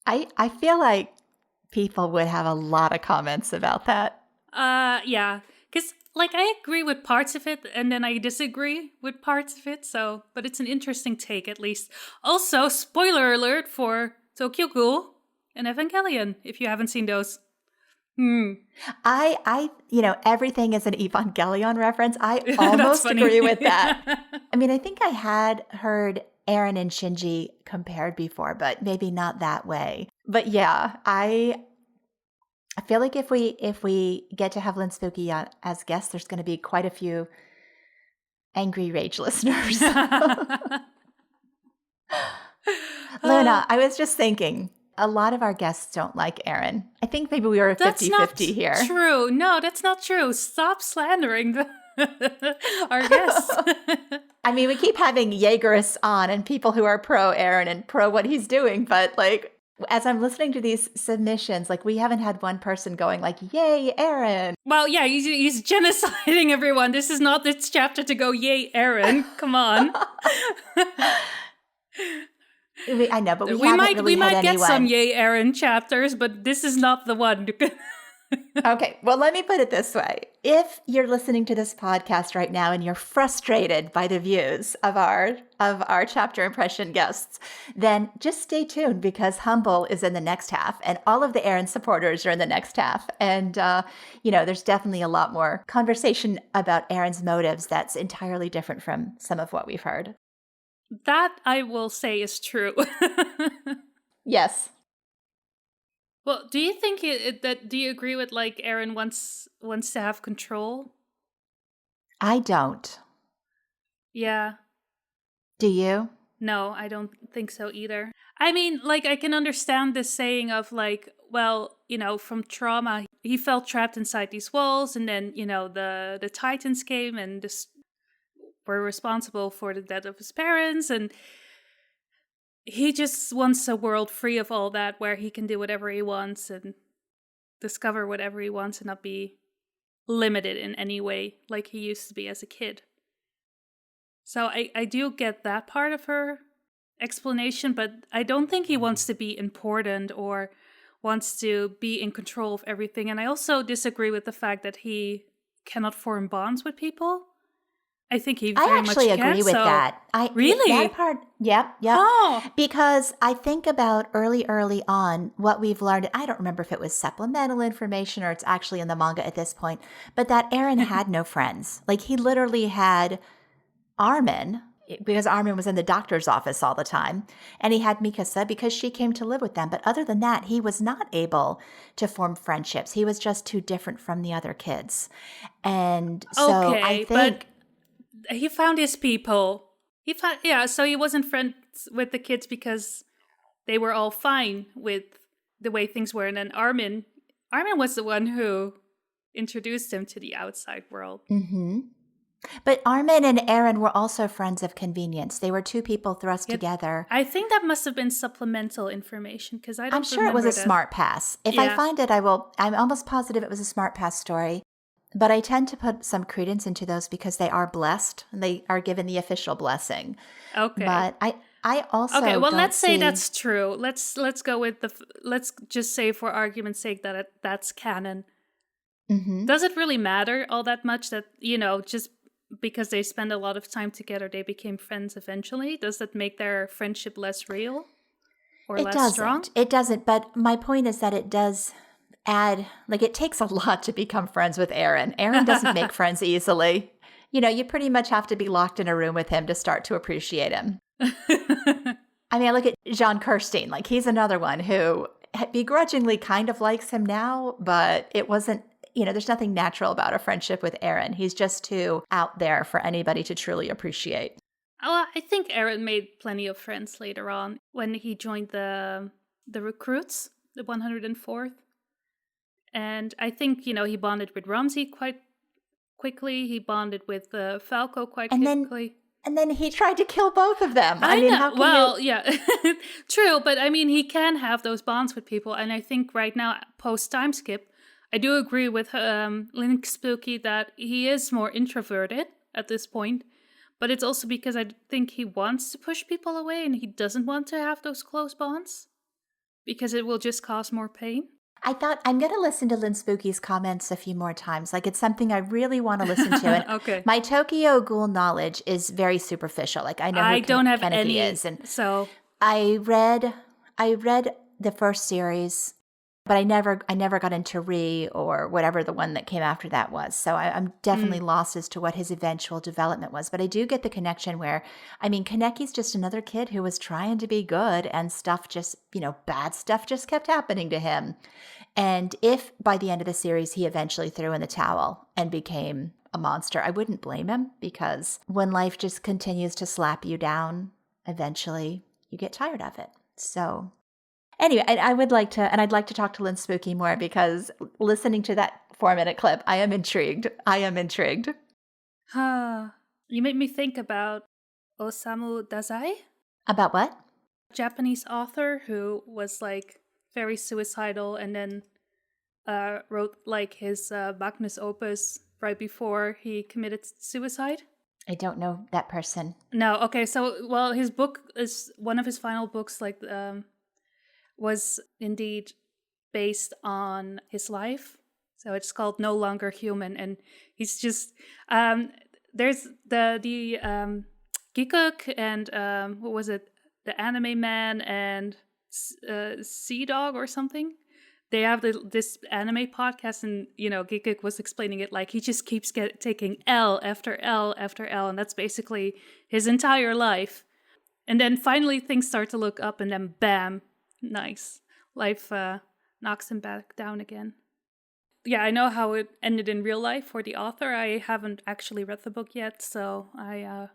I feel like people would have a lot of comments about that. Yeah, because I agree with parts of it, and then I disagree with parts of it. But it's an interesting take, at least. Also, spoiler alert for Tokyo Ghoul and Evangelion, if you haven't seen those. I everything is an Evangelion reference. I almost agree with that. I mean, I think I had heard Eren and Shinji compared before, but maybe not that way. But yeah, I feel like if we get to have Linkspooky as guests, there's going to be quite a few angry rage listeners. Luna, I was just thinking, a lot of our guests don't like Eren. I think maybe we were 50-50 here. That's not true. No, that's not true. Stop slandering our guests. I mean, we keep having Jaegerists on and people who are pro Eren and pro what he's doing, but As I'm listening to these submissions, like we haven't had one person going like, yay, Eren. Well, yeah, he's genociding everyone. This is not this chapter to go, yay, Eren. Come on. I know, but we might get anyone. some yay, Eren chapters, but this is not the one. Okay, well, let me put it this way. If you're listening to this podcast right now and you're frustrated by the views of our chapter impression guests, then just stay tuned because Humble is in the next half and all of the Eren supporters are in the next half. And, there's definitely a lot more conversation about Eren's motives that's entirely different from some of what we've heard. That I will say is true. Yes. Well, do you think do you agree with like Eren wants to have control? I don't. Yeah. Do you? No, I don't think so either. I mean, like I can understand this saying of like, well, from trauma, he felt trapped inside these walls, and then the Titans came and were responsible for the death of his parents, and he just wants a world free of all that where he can do whatever he wants and discover whatever he wants and not be limited in any way like he used to be as a kid. So I do get that part of her explanation, but I don't think he wants to be important or wants to be in control of everything. And I also disagree with the fact that he cannot form bonds with people. I think he very much can. I actually agree with that. Really? That part, yep. Oh. Because I think about early on what we've learned. I don't remember if it was supplemental information or it's actually in the manga at this point, but that Eren had no friends. Like he literally had Armin, because Armin was in the doctor's office all the time, and he had Mikasa because she came to live with them. But other than that, he was not able to form friendships. He was just too different from the other kids. And so I think... he found his people. So he wasn't friends with the kids because they were all fine with the way things were. And then Armin was the one who introduced him to the outside world. Mm-hmm. But Armin and Eren were also friends of convenience. They were two people thrust together. I think that must have been supplemental information because I'm sure it was a smart pass. If I find it, I will. I'm almost positive it was a smart pass story. But I tend to put some credence into those because they are blessed and they are given the official blessing. Okay. But I also let's say that's true. Let's go with let's just say for argument's sake that that's canon. Mm-hmm. Does it really matter all that much that, just because they spend a lot of time together, they became friends eventually? Does that make their friendship less real or less strong? It doesn't. But my point is that it does add, like, it takes a lot to become friends with Eren. Eren doesn't make friends easily. You pretty much have to be locked in a room with him to start to appreciate him. I mean, I look at Jean Kirstein. Like, he's another one who begrudgingly kind of likes him now, but it wasn't, there's nothing natural about a friendship with Eren. He's just too out there for anybody to truly appreciate. Oh, I think Eren made plenty of friends later on when he joined the recruits, the 104th. And I think, he bonded with Ramsey quite quickly. He bonded with Falco quite quickly. And then he tried to kill both of them. I mean, how can yeah, true. But I mean, he can have those bonds with people. And I think right now, post time skip, I do agree with Linkspooky that he is more introverted at this point. But it's also because I think he wants to push people away and he doesn't want to have those close bonds because it will just cause more pain. I thought I'm going to listen to Linkspooky's comments a few more times. Like, it's something I really want to listen to. And okay. My Tokyo Ghoul knowledge is very superficial. Like, I know who don't have Kaneki any, is. And so I read the first series, but I never got into or whatever the one that came after that was. So I'm definitely lost as to what his eventual development was. But I do get the connection where, I mean, Kaneki's just another kid who was trying to be good and stuff just, bad stuff just kept happening to him. And if by the end of the series he eventually threw in the towel and became a monster, I wouldn't blame him because when life just continues to slap you down, eventually you get tired of it. So anyway, I'd like to talk to Linkspooky more because listening to that 4-minute clip, I am intrigued. You made me think about Osamu Dazai. About what? Japanese author who was like very suicidal and then wrote like his magnus opus right before he committed suicide. I don't know that person. No, okay, so well, his book is one of his final books, like was indeed based on his life. So it's called No Longer Human, and he's just there's the Gikuk and what was it, the Anime Man and Sea Dog or something. They have this anime podcast, and Gikuk was explaining it like he just keeps taking L after L after L, and that's basically his entire life. And then finally things start to look up, and then bam, nice, life knocks him back down again. Yeah, I know how it ended in real life for the author. I haven't actually read the book yet, so I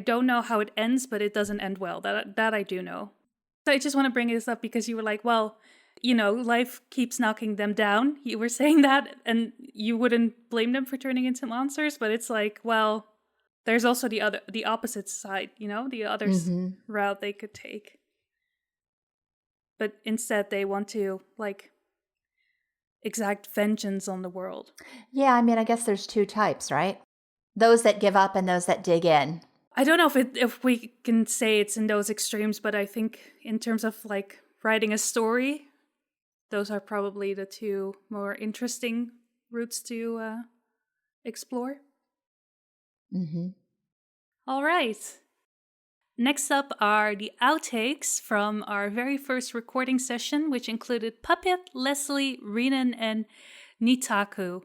don't know how it ends, but it doesn't end well. That I do know. So I just want to bring this up because you were like, well, life keeps knocking them down. You were saying that, and you wouldn't blame them for turning into monsters, but it's like, well, there's also the opposite side, the other route they could take. But instead, they want to, like, exact vengeance on the world. Yeah, I mean, I guess there's two types, right? Those that give up and those that dig in. I don't know if we can say it's in those extremes, but I think in terms of, like, writing a story, those are probably the two more interesting routes to explore. Mm-hmm. All right. Next up are the outtakes from our very first recording session, which included Puppet, Leslie, Renan, and Neetaku.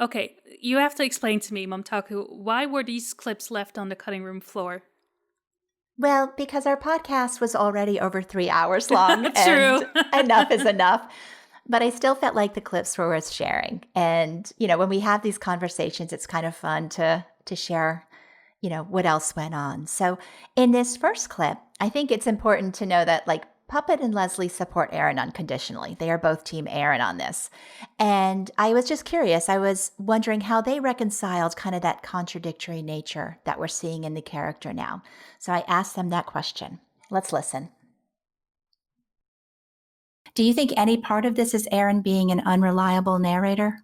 Okay, you have to explain to me, Momtaku, why were these clips left on the cutting room floor? Well, because our podcast was already over 3 hours long. True. And enough is enough. But I still felt like the clips were worth sharing. And, when we have these conversations, it's kind of fun to share, what else went on. So in this first clip, I think it's important to know that, like, Puppet and Leslie support Eren unconditionally. They are both Team Eren on this. And I was just curious. I was wondering how they reconciled kind of that contradictory nature that we're seeing in the character now. So I asked them that question. Let's listen. Do you think any part of this is Eren being an unreliable narrator?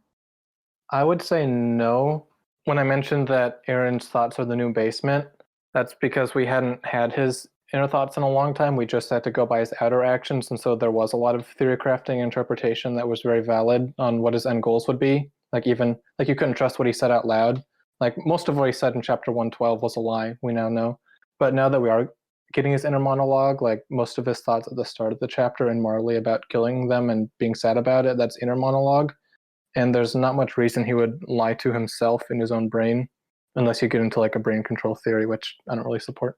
I would say no. When I mentioned that Eren's thoughts are the new basement, that's because we hadn't had his inner thoughts in a long time. We just had to go by his outer actions, and so there was a lot of theory crafting interpretation that was very valid on what his end goals would be. Like, even like, you couldn't trust what he said out loud. Like, most of what he said in chapter 112 was a lie, we now know. But now that we are getting his inner monologue, like, most of his thoughts at the start of the chapter and Marley about killing them and being sad about it, that's inner monologue. And there's not much reason he would lie to himself in his own brain, unless you get into, like, a brain control theory, which I don't really support.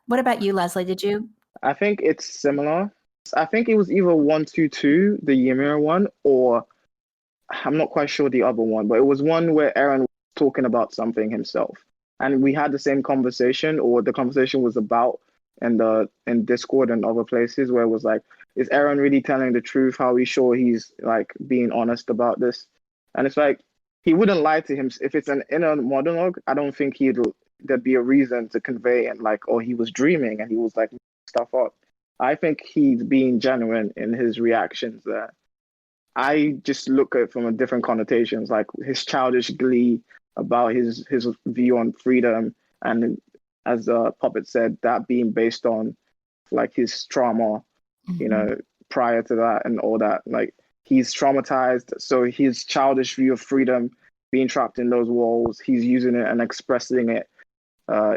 What about you, Leslie? Did you? I think it's similar. I think it was either 122, the Ymir one, or I'm not quite sure the other one, but it was one where Eren was talking about something himself. And we had the same conversation, or the conversation was about in Discord and other places, where it was like, is Eren really telling the truth? How are we sure he's, like, being honest about this? And it's like, he wouldn't lie to him. If it's an inner monologue, I don't think there'd be a reason to convey and, like, or he was dreaming and he was, like, stuff up. I think he's being genuine in his reactions there. I just look at it from a different connotations, like his childish glee about his view on freedom, and as Puppet said, that being based on, like, his trauma, prior to that and all that. Like, he's traumatized, so his childish view of freedom, being trapped in those walls, he's using it and expressing it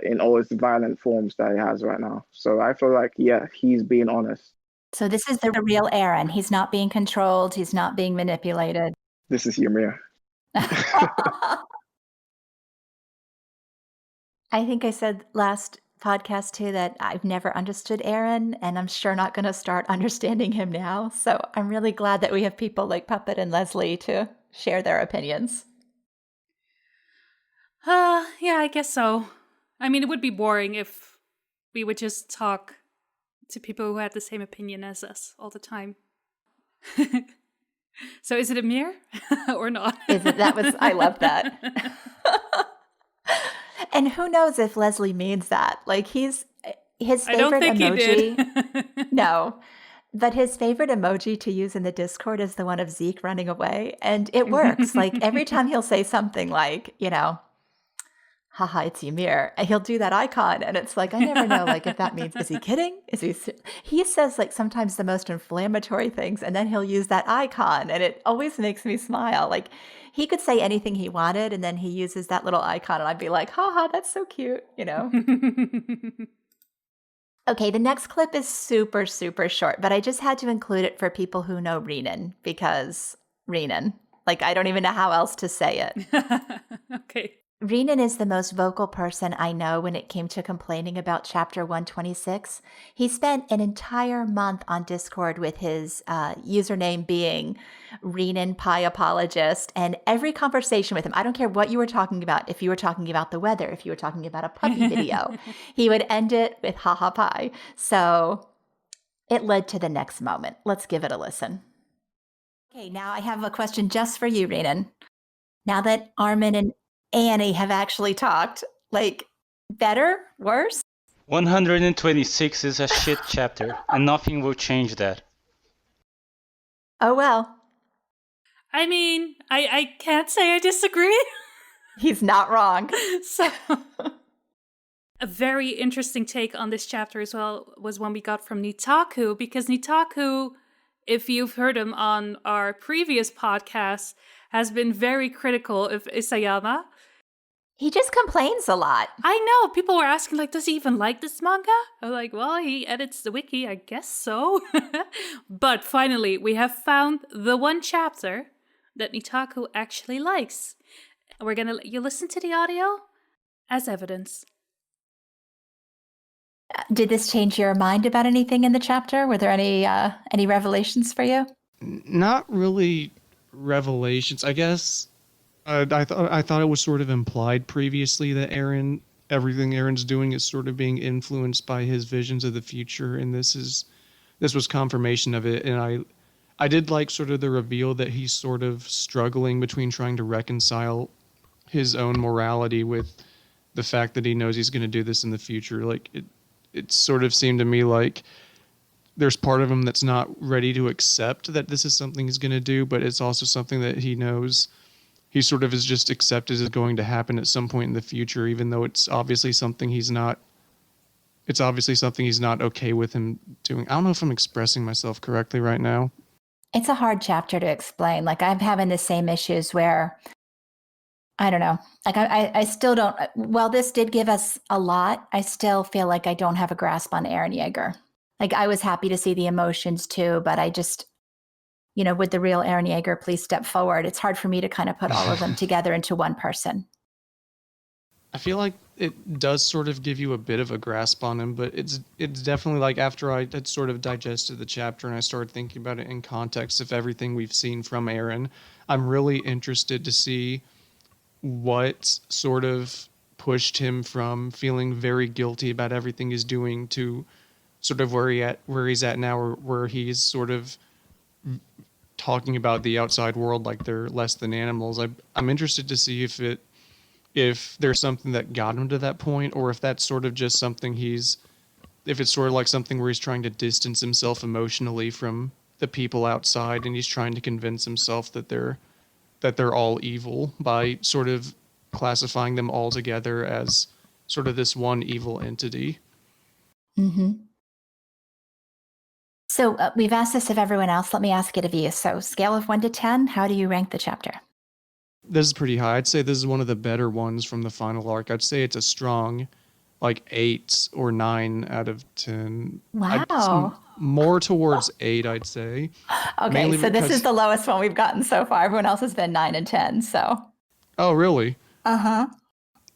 in all its violent forms that he has right now. So I feel like, yeah, he's being honest. So this is the real Eren. He's not being controlled. He's not being manipulated. This is Ymir. I think I said last podcast too that I've never understood Eren, and I'm sure not going to start understanding him now. So I'm really glad that we have people like Puppet and Leslie to share their opinions. Yeah, I guess so. I mean, it would be boring if we would just talk to people who had the same opinion as us all the time. So is it Ymir or not? I love that. And who knows if Leslie means that? Like, his I don't favorite think he emoji. did. No. But his favorite emoji to use in the Discord is the one of Zeke running away. And it works. Like every time he'll say something like, haha, it's Ymir. And he'll do that icon. And it's like, I never know, like, if that means, is he kidding? He says, like, sometimes the most inflammatory things, and then he'll use that icon. And it always makes me smile. Like, he could say anything he wanted, and then he uses that little icon, and I'd be like, haha, that's so cute, Okay, the next clip is super, super short, but I just had to include it for people who know Renan, because Renan. Like, I don't even know how else to say it. Okay. Renan is the most vocal person I know when it came to complaining about Chapter 126. He spent an entire month on Discord with his username being Renan Pie Apologist, and every conversation with him, I don't care what you were talking about, if you were talking about the weather, if you were talking about a puppy video, he would end it with haha pie. So it led to the next moment. Let's give it a listen. Okay, now I have a question just for you, Renan. Now that Armin and Annie have actually talked, like, better, worse? 126 is a shit chapter, and nothing will change that. Oh, well. I mean, I can't say I disagree. He's not wrong. So, a very interesting take on this chapter as well was one we got from Neetaku, because Neetaku, if you've heard him on our previous podcast, has been very critical of Isayama. He just complains a lot. I know. People were asking, like, does he even like this manga? I'm like, well, he edits the wiki. I guess so. But finally, we have found the one chapter that Neetaku actually likes. We're going to let you listen to the audio as evidence. Did this change your mind about anything in the chapter? Were there any revelations for you? Not really revelations, I guess. I thought it was sort of implied previously that everything Eren's doing is sort of being influenced by his visions of the future, and this was confirmation of it. And I did like sort of the reveal that he's sort of struggling between trying to reconcile his own morality with the fact that he knows he's going to do this in the future. Like it sort of seemed to me like there's part of him that's not ready to accept that this is something he's going to do, but it's also something that he knows he sort of is just accepted is going to happen at some point in the future, even though it's obviously something he's not okay with him doing. I don't know if I'm expressing myself correctly right now. It's a hard chapter to explain. Like, I'm having the same issues where, I don't know. Like, I still don't, while this did give us a lot, I still feel like I don't have a grasp on Eren Jaeger. Like, I was happy to see the emotions too, but I just, would the real Eren Jaeger please step forward? It's hard for me to kind of put all of them together into one person. I feel like it does sort of give you a bit of a grasp on him, but it's definitely like after I had sort of digested the chapter and I started thinking about it in context of everything we've seen from Eren, I'm really interested to see what sort of pushed him from feeling very guilty about everything he's doing to sort of where he's at now, or where he's sort of talking about the outside world like they're less than animals. I'm interested to see if there's something that got him to that point, or if that's sort of just something if it's sort of like something where he's trying to distance himself emotionally from the people outside, and he's trying to convince himself that they're all evil by sort of classifying them all together as sort of this one evil entity. Mm-hmm. So we've asked this of everyone else. Let me ask it of you. So scale of 1 to 10, how do you rank the chapter? This is pretty high. I'd say this is one of the better ones from the final arc. I'd say it's a strong, like 8 or 9 out of 10. Wow. More towards 8, I'd say. Okay, Mainly so this is the lowest one we've gotten so far. Everyone else has been 9 and 10, so. Oh, really? Uh-huh.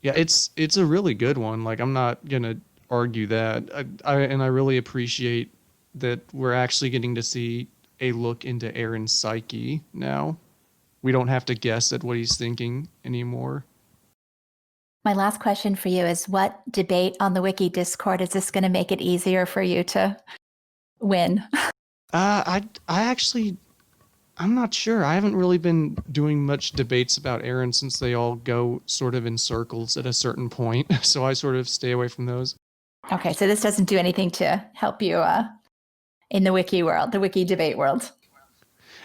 Yeah, it's a really good one. Like, I'm not going to argue that. I really appreciate that we're actually getting to see a look into Eren's psyche now. We don't have to guess at what he's thinking anymore. My last question for you is, what debate on the Wiki Discord is this going to make it easier for you to win? I'm not sure. I haven't really been doing much debates about Eren since they all go sort of in circles at a certain point, so I sort of stay away from those. Okay, so this doesn't do anything to help you in the wiki world, the wiki debate world.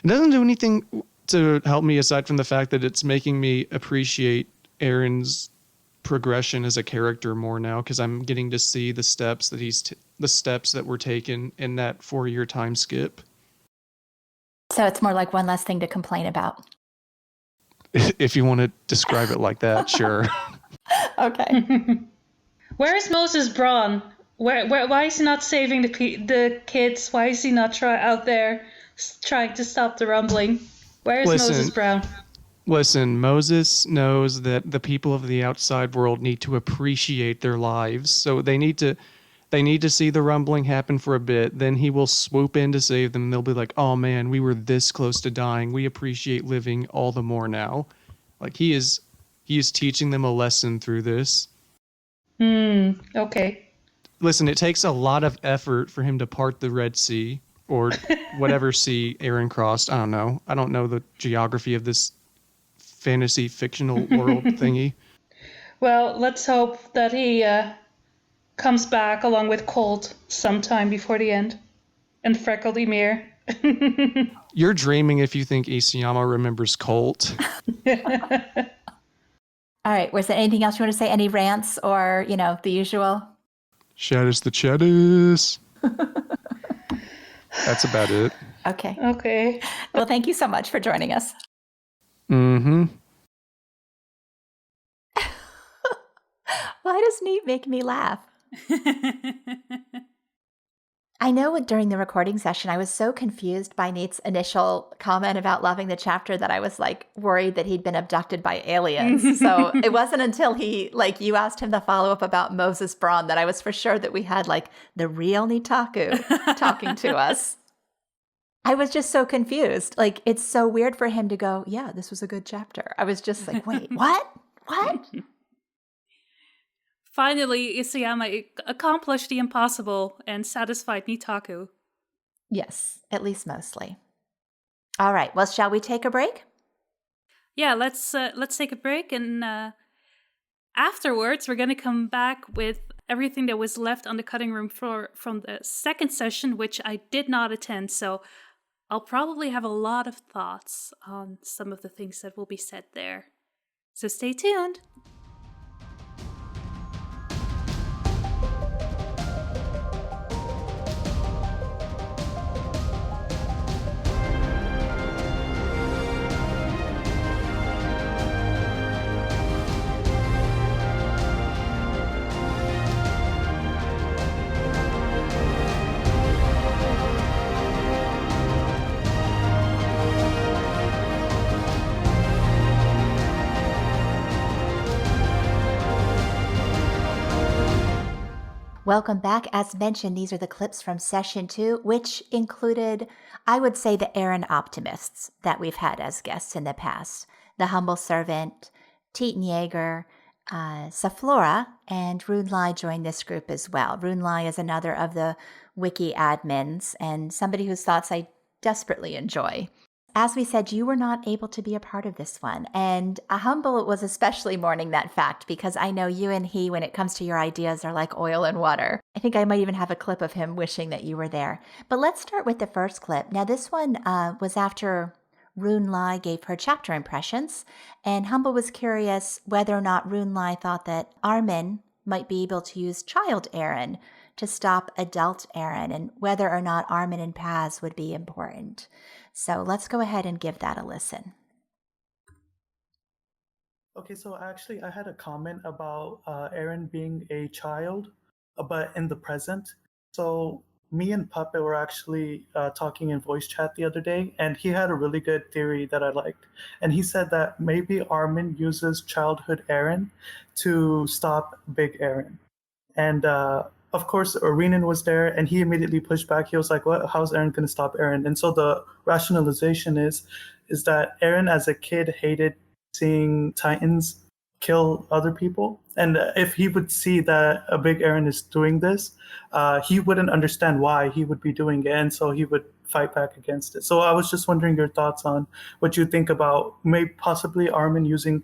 It doesn't do anything to help me aside from the fact that it's making me appreciate Eren's progression as a character more now, because I'm getting to see the steps that the steps that were taken in that 4-year time skip. So it's more like one less thing to complain about. If you want to describe it like that, sure. Okay. Where is Moses Braun? Why is he not saving the kids? Why is he not out there trying to stop the rumbling? Where is Moses Braun? Listen, Moses knows that the people of the outside world need to appreciate their lives, so they need to see the rumbling happen for a bit. Then he will swoop in to save them. And they'll be like, "Oh man, we were this close to dying. We appreciate living all the more now." Like he is teaching them a lesson through this. Okay. Listen, it takes a lot of effort for him to part the Red Sea or whatever sea Eren crossed. I don't know. I don't know the geography of this fantasy fictional world thingy. Well, let's hope that he comes back along with Colt sometime before the end. And Freckled Ymir. You're dreaming if you think Isayama remembers Colt. All right. Was there anything else you want to say? Any rants or, the usual? Shaddis the Chaddis. That's about it. Okay. Well, thank you so much for joining us. Mm-hmm. Why does Neat make me laugh? I know during the recording session, I was so confused by Neat's initial comment about loving the chapter that I was worried that he'd been abducted by aliens. So it wasn't until you asked him the follow-up about Moses Braun that I was for sure that we had the real Neetaku talking to us. I was just so confused. It's so weird for him to go, yeah, this was a good chapter. I was just like, wait, what? What? Finally, Isayama accomplished the impossible and satisfied Neetaku. Yes, at least mostly. All right. Well, shall we take a break? Yeah, let's take a break, and afterwards we're going to come back with everything that was left on the cutting room floor from the second session, which I did not attend. So I'll probably have a lot of thoughts on some of the things that will be said there. So stay tuned. Welcome back. As mentioned, these are the clips from Session 2, which included, I would say, the Eren optimists that we've had as guests in the past. The Humble Servant, Teetan Jaeger, Safflora, and Rune Lai joined this group as well. Rune Lai is another of the wiki admins and somebody whose thoughts I desperately enjoy. As we said, you were not able to be a part of this one. And Humble was especially mourning that fact because I know you and he, when it comes to your ideas, are like oil and water. I think I might even have a clip of him wishing that you were there. But let's start with the first clip. Now, this one was after Rune Lai gave her chapter impressions. And Humble was curious whether or not Rune Lai thought that Armin might be able to use child Eren to stop adult Eren, and whether or not Armin and Paz would be important. So let's go ahead and give that a listen. Okay, so actually I had a comment about Eren being a child, but in the present. So me and Puppet were actually talking in voice chat the other day, and he had a really good theory that I liked. And he said that maybe Armin uses childhood Eren to stop big Eren. And of course, Renan was there, and he immediately pushed back. He was like, "What? How's Eren going to stop Eren?" And so the rationalization is that Eren, as a kid, hated seeing Titans kill other people, and if he would see that a big Eren is doing this, he wouldn't understand why he would be doing it, and so he would fight back against it. So I was just wondering your thoughts on what you think about maybe possibly Armin using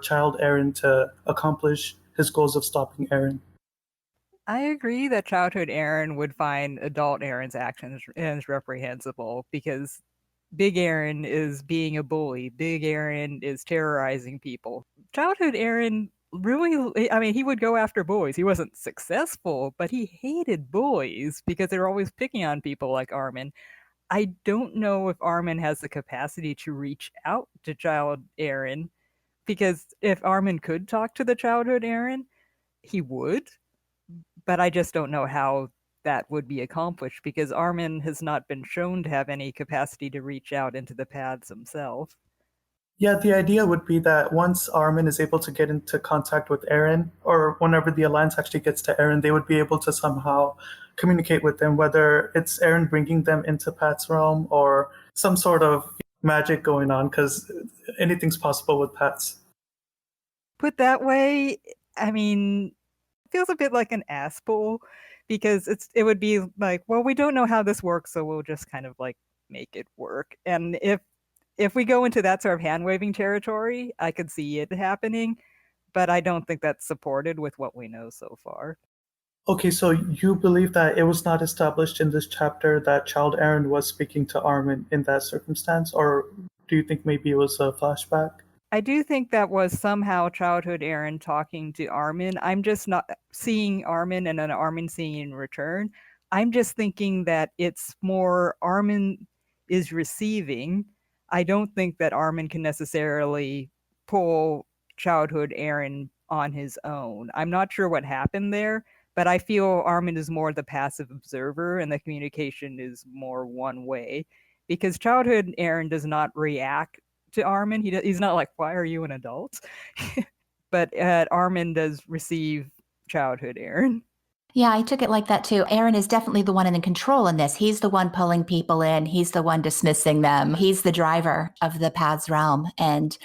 child Eren to accomplish his goals of stopping Eren. I agree that childhood Eren would find adult Eren's actions reprehensible because Big Eren is being a bully. Big Eren is terrorizing people. Childhood Eren really, I mean, he would go after boys. He wasn't successful, but he hated boys because they were always picking on people like Armin. I don't know if Armin has the capacity to reach out to child Eren because if Armin could talk to the childhood Eren, he would, but I just don't know how that would be accomplished because Armin has not been shown to have any capacity to reach out into the paths himself. Yeah, the idea would be that once Armin is able to get into contact with Eren, or whenever the Alliance actually gets to Eren, they would be able to somehow communicate with them, whether it's Eren bringing them into Pat's realm or some sort of magic going on, because anything's possible with Pat's. Put that way, I mean, it feels a bit like an ass pull because it would be like, well, we don't know how this works, so we'll just kind of like make it work. And if we go into that sort of hand-waving territory, I could see it happening, but I don't think that's supported with what we know so far. Okay, so you believe that it was not established in this chapter that Child Eren was speaking to Armin in that circumstance, or do you think maybe it was a flashback? I do think that was somehow childhood Eren talking to Armin. I'm just not seeing Armin and then Armin seeing in return. I'm just thinking that it's more Armin is receiving. I don't think that Armin can necessarily pull childhood Eren on his own. I'm not sure what happened there, but I feel Armin is more the passive observer and the communication is more one way because childhood Eren does not react to Armin. He's not like, why are you an adult? But Armin does receive childhood Eren. Yeah, I took it like that too. Eren is definitely the one in control in this. He's the one pulling people in. He's the one dismissing them. He's the driver of the Paths realm. And,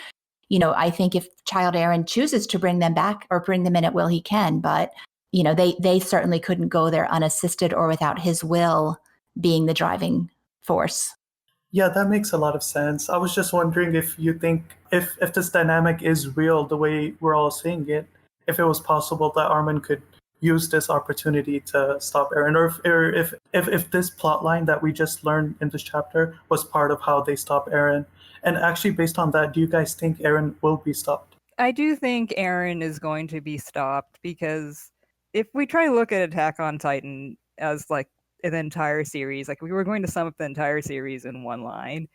you know, I think if child Eren chooses to bring them back or bring them in at will, he can. But, you know, they certainly couldn't go there unassisted or without his will being the driving force. Yeah, that makes a lot of sense. I was just wondering if you think if this dynamic is real the way we're all seeing it, if it was possible that Armin could use this opportunity to stop Eren, or if this plot line that we just learned in this chapter was part of how they stop Eren. And actually, based on that, do you guys think Eren will be stopped? I do think Eren is going to be stopped because if we try to look at Attack on Titan as like an entire series, like we were going to sum up the entire series in one line,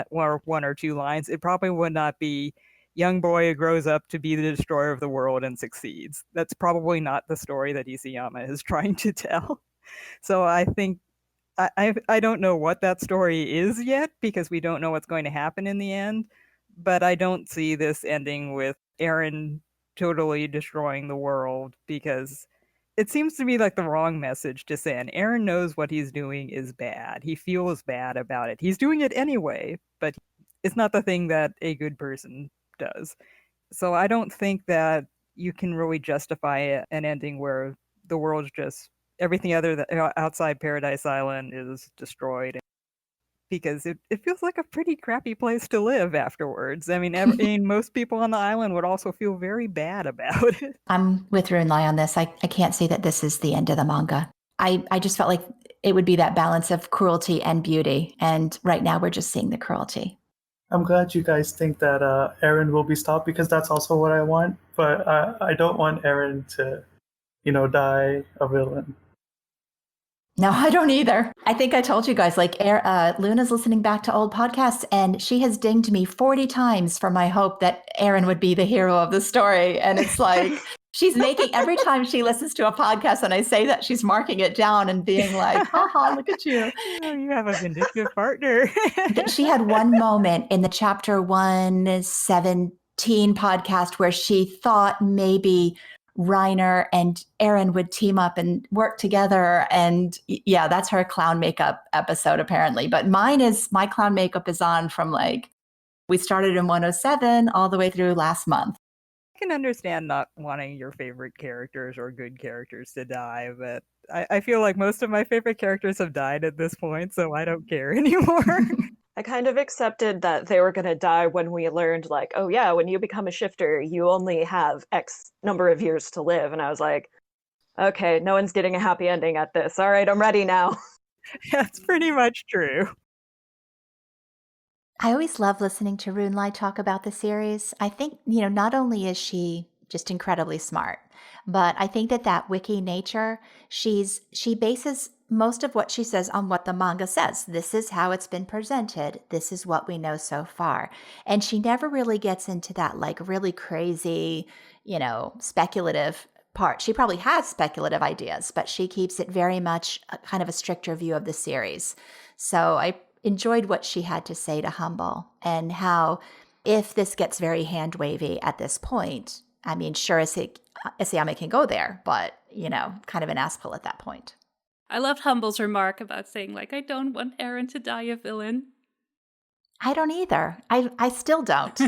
or one or two lines, it probably would not be young boy who grows up to be the destroyer of the world and succeeds. That's probably not the story that Isayama is trying to tell. So I think I don't know what that story is yet because we don't know what's going to happen in the end, but I don't see this ending with Eren totally destroying the world because it seems to be like the wrong message to send. Eren knows what he's doing is bad. He feels bad about it. He's doing it anyway, but it's not the thing that a good person does. So I don't think that you can really justify an ending where the world's just everything other than outside Paradise Island is destroyed because it feels like a pretty crappy place to live afterwards. I mean, most people on the island would also feel very bad about it. I'm with Rune Lai on this. I can't say that this is the end of the manga. I just felt like it would be that balance of cruelty and beauty. And right now we're just seeing the cruelty. I'm glad you guys think that Eren will be stopped because that's also what I want. But I don't want Eren to, die a villain. No, I don't either. I think I told you guys, like, Luna's listening back to old podcasts, and she has dinged me 40 times for my hope that Eren would be the hero of the story. And it's like, she's making, every time she listens to a podcast and I say that, she's marking it down and being like, haha, look at you. Oh, you have a vindictive partner. She had one moment in the chapter 117 podcast where she thought maybe Reiner and Eren would team up and work together. And yeah, that's her clown makeup episode apparently. But my clown makeup is on from like, we started in 107 all the way through last month. I can understand not wanting your favorite characters or good characters to die, but I feel like most of my favorite characters have died at this point, so I don't care anymore. I kind of accepted that they were going to die when we learned, like, oh yeah, when you become a shifter, you only have X number of years to live. And I was like, Okay, no one's getting a happy ending at this. All right, I'm ready now. That's pretty much true. I always love listening to Rune Lai talk about the series. I think, not only is she just incredibly smart, but I think that wiki nature, she bases most of what she says on what the manga says. This is how it's been presented. This is what we know so far. And she never really gets into that like really crazy, speculative part. She probably has speculative ideas, but she keeps it very much kind of a stricter view of the series. So I enjoyed what she had to say to Humble and how if this gets very hand wavy at this point, I mean, sure, Isayama can go there, but, kind of an ass pull at that point. I loved Humble's remark about saying, like, I don't want Eren to die a villain. I don't either. I still don't.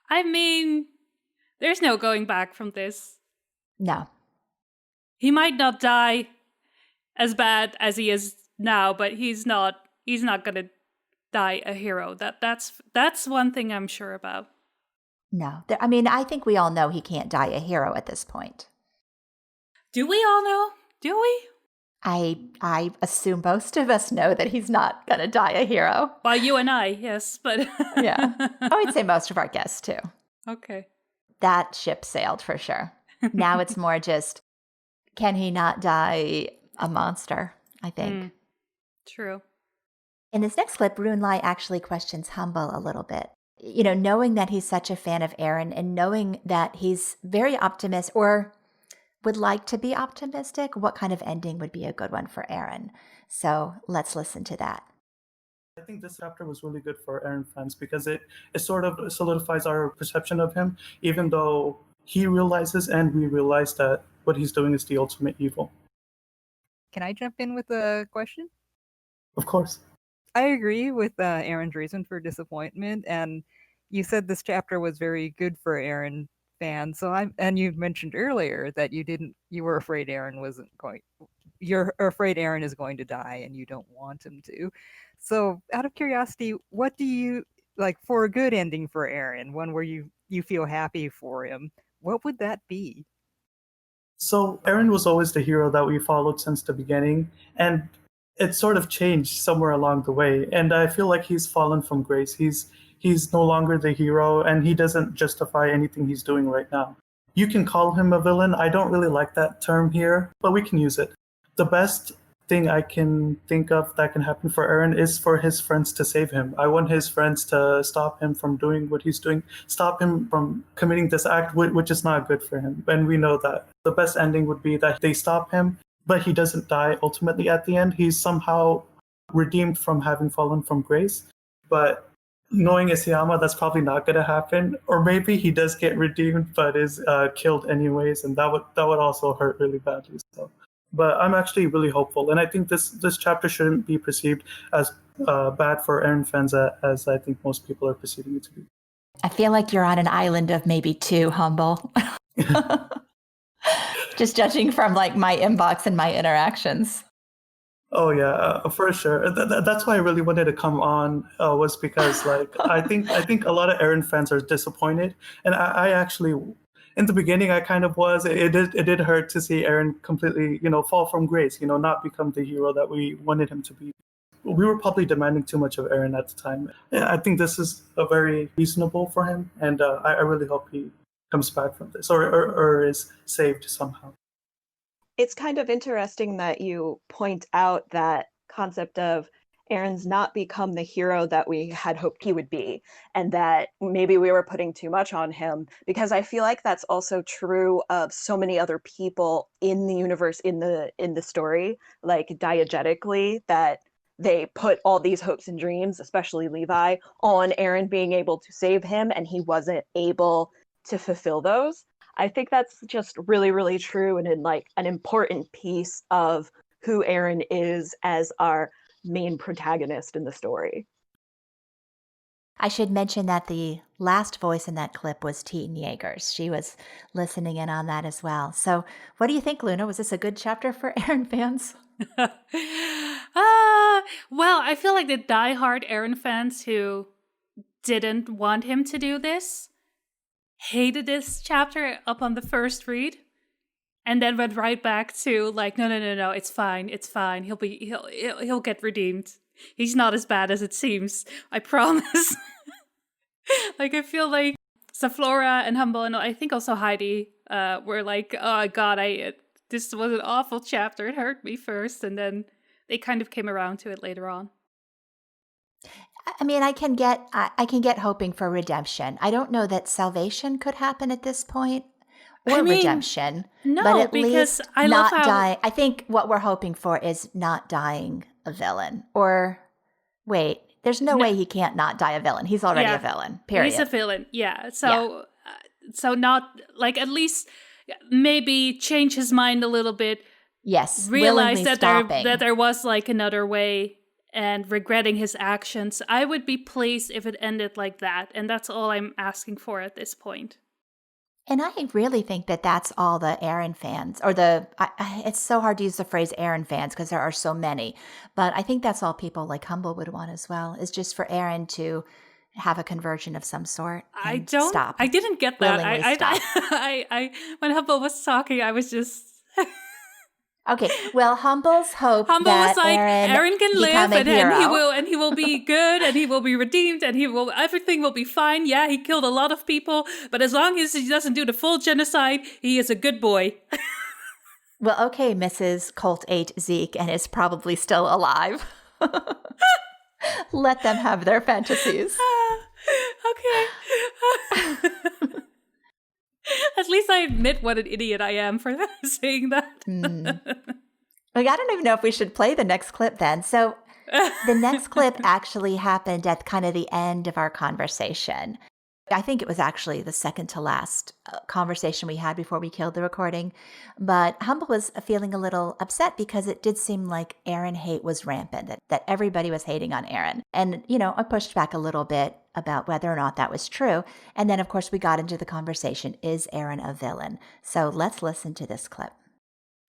I mean, there's no going back from this. No. He might not die as bad as he is now, but he's not gonna die a hero. That's one thing I'm sure about. No. I think we all know he can't die a hero at this point. Do we all know? Do we? I assume most of us know that he's not gonna die a hero. Well, you and I, yes, but yeah. I would say most of our guests too. Okay. That ship sailed for sure. Now it's more just, can he not die a monster, I think. True. In this next clip, Rune Lai actually questions Humble a little bit. Knowing that he's such a fan of Eren and knowing that he's very optimistic or would like to be optimistic, what kind of ending would be a good one for Eren? So let's listen to that. I think this chapter was really good for Eren fans because it sort of solidifies our perception of him, even though he realizes and we realize that what he's doing is the ultimate evil. Can I jump in with a question? Of course. I agree with Eren's reason for disappointment, and you said this chapter was very good for Eren fans. And you mentioned earlier that you were afraid you're afraid Eren is going to die, and you don't want him to. So, out of curiosity, what do you like for a good ending for Eren? One where you feel happy for him. What would that be? So Eren was always the hero that we followed since the beginning, and it sort of changed somewhere along the way. And I feel like he's fallen from grace. He's no longer the hero, and he doesn't justify anything he's doing right now. You can call him a villain. I don't really like that term here, but we can use it. The best thing I can think of that can happen for Eren is for his friends to save him. I want his friends to stop him from doing what he's doing, stop him from committing this act, which is not good for him. And we know that. The best ending would be that they stop him, but he doesn't die ultimately at the end. He's somehow redeemed from having fallen from grace. But knowing Isayama, that's probably not going to happen. Or maybe he does get redeemed, but is killed anyways, and that would also hurt really badly. So. But I'm actually really hopeful, and I think this chapter shouldn't be perceived as bad for Eren fans as I think most people are perceiving it to be. I feel like you're on an island of maybe two, Humble. Just judging from like my inbox and my interactions. Oh yeah, for sure. That's why I really wanted to come on was because like I think a lot of Eren fans are disappointed, and I actually. In the beginning, I kind of was. It did hurt to see Eren completely, fall from grace, not become the hero that we wanted him to be. We were probably demanding too much of Eren at the time. I think this is a very reasonable for him, and I really hope he comes back from this or is saved somehow. It's kind of interesting that you point out that concept of Eren's not become the hero that we had hoped he would be, and that maybe we were putting too much on him, because I feel like that's also true of so many other people in the universe, in the story, like diegetically, that they put all these hopes and dreams, especially Levi, on Eren being able to save him, and he wasn't able to fulfill those. I think that's just really, really true, and in like an important piece of who Eren is as our main protagonist in the story. I should mention that the last voice in that clip was Teetan Jaeger's. She was listening in on that as well. So what do you think, Luna? Was this a good chapter for Eren fans? Well, I feel like the diehard Eren fans who didn't want him to do this hated this chapter up on the first read. and then went right back to like, no, it's fine. He'll get redeemed. He's not as bad as it seems. I promise. Like, I feel like Safflora and Humble, and I think also Heidi, were like, oh God, this was an awful chapter. It hurt me first, and then they kind of came around to it later on. I mean, I can get hoping for redemption. I don't know that salvation could happen at this point, or redemption. No, but at because least I love not how die. I think what we're hoping for is not dying a villain. Or wait, there's no way he can't not die a villain. He's already a villain. Period. He's a villain. Yeah. So, so not like at least maybe change his mind a little bit. Yes. Realize that there was like another way. And regretting his actions. I would be pleased if it ended like that. And that's all I'm asking for at this point. And I really think that that's all the Eren fans, or it's so hard to use the phrase Eren fans because there are so many. But I think that's all people like Humble would want as well, is just for Eren to have a conversion of some sort. I didn't get that. When Humble was talking, I was just... Okay, well, Humble was like, Eren can live, and he will be good, and he will be redeemed, and everything will be fine. Yeah, he killed a lot of people, but as long as he doesn't do the full genocide, he is a good boy. Well, okay, Mrs. Colt 8 Zeke, and is probably still alive. Let them have their fantasies. Okay. At least I admit what an idiot I am for saying that. Like, I don't even know if we should play the next clip then. So the next clip actually happened at kind of the end of our conversation. I think it was actually the second to last conversation we had before we killed the recording. But Humble was feeling a little upset because it did seem like Eren hate was rampant, that everybody was hating on Eren. And, I pushed back a little bit about whether or not that was true. And then, of course, we got into the conversation, is Eren a villain? So let's listen to this clip.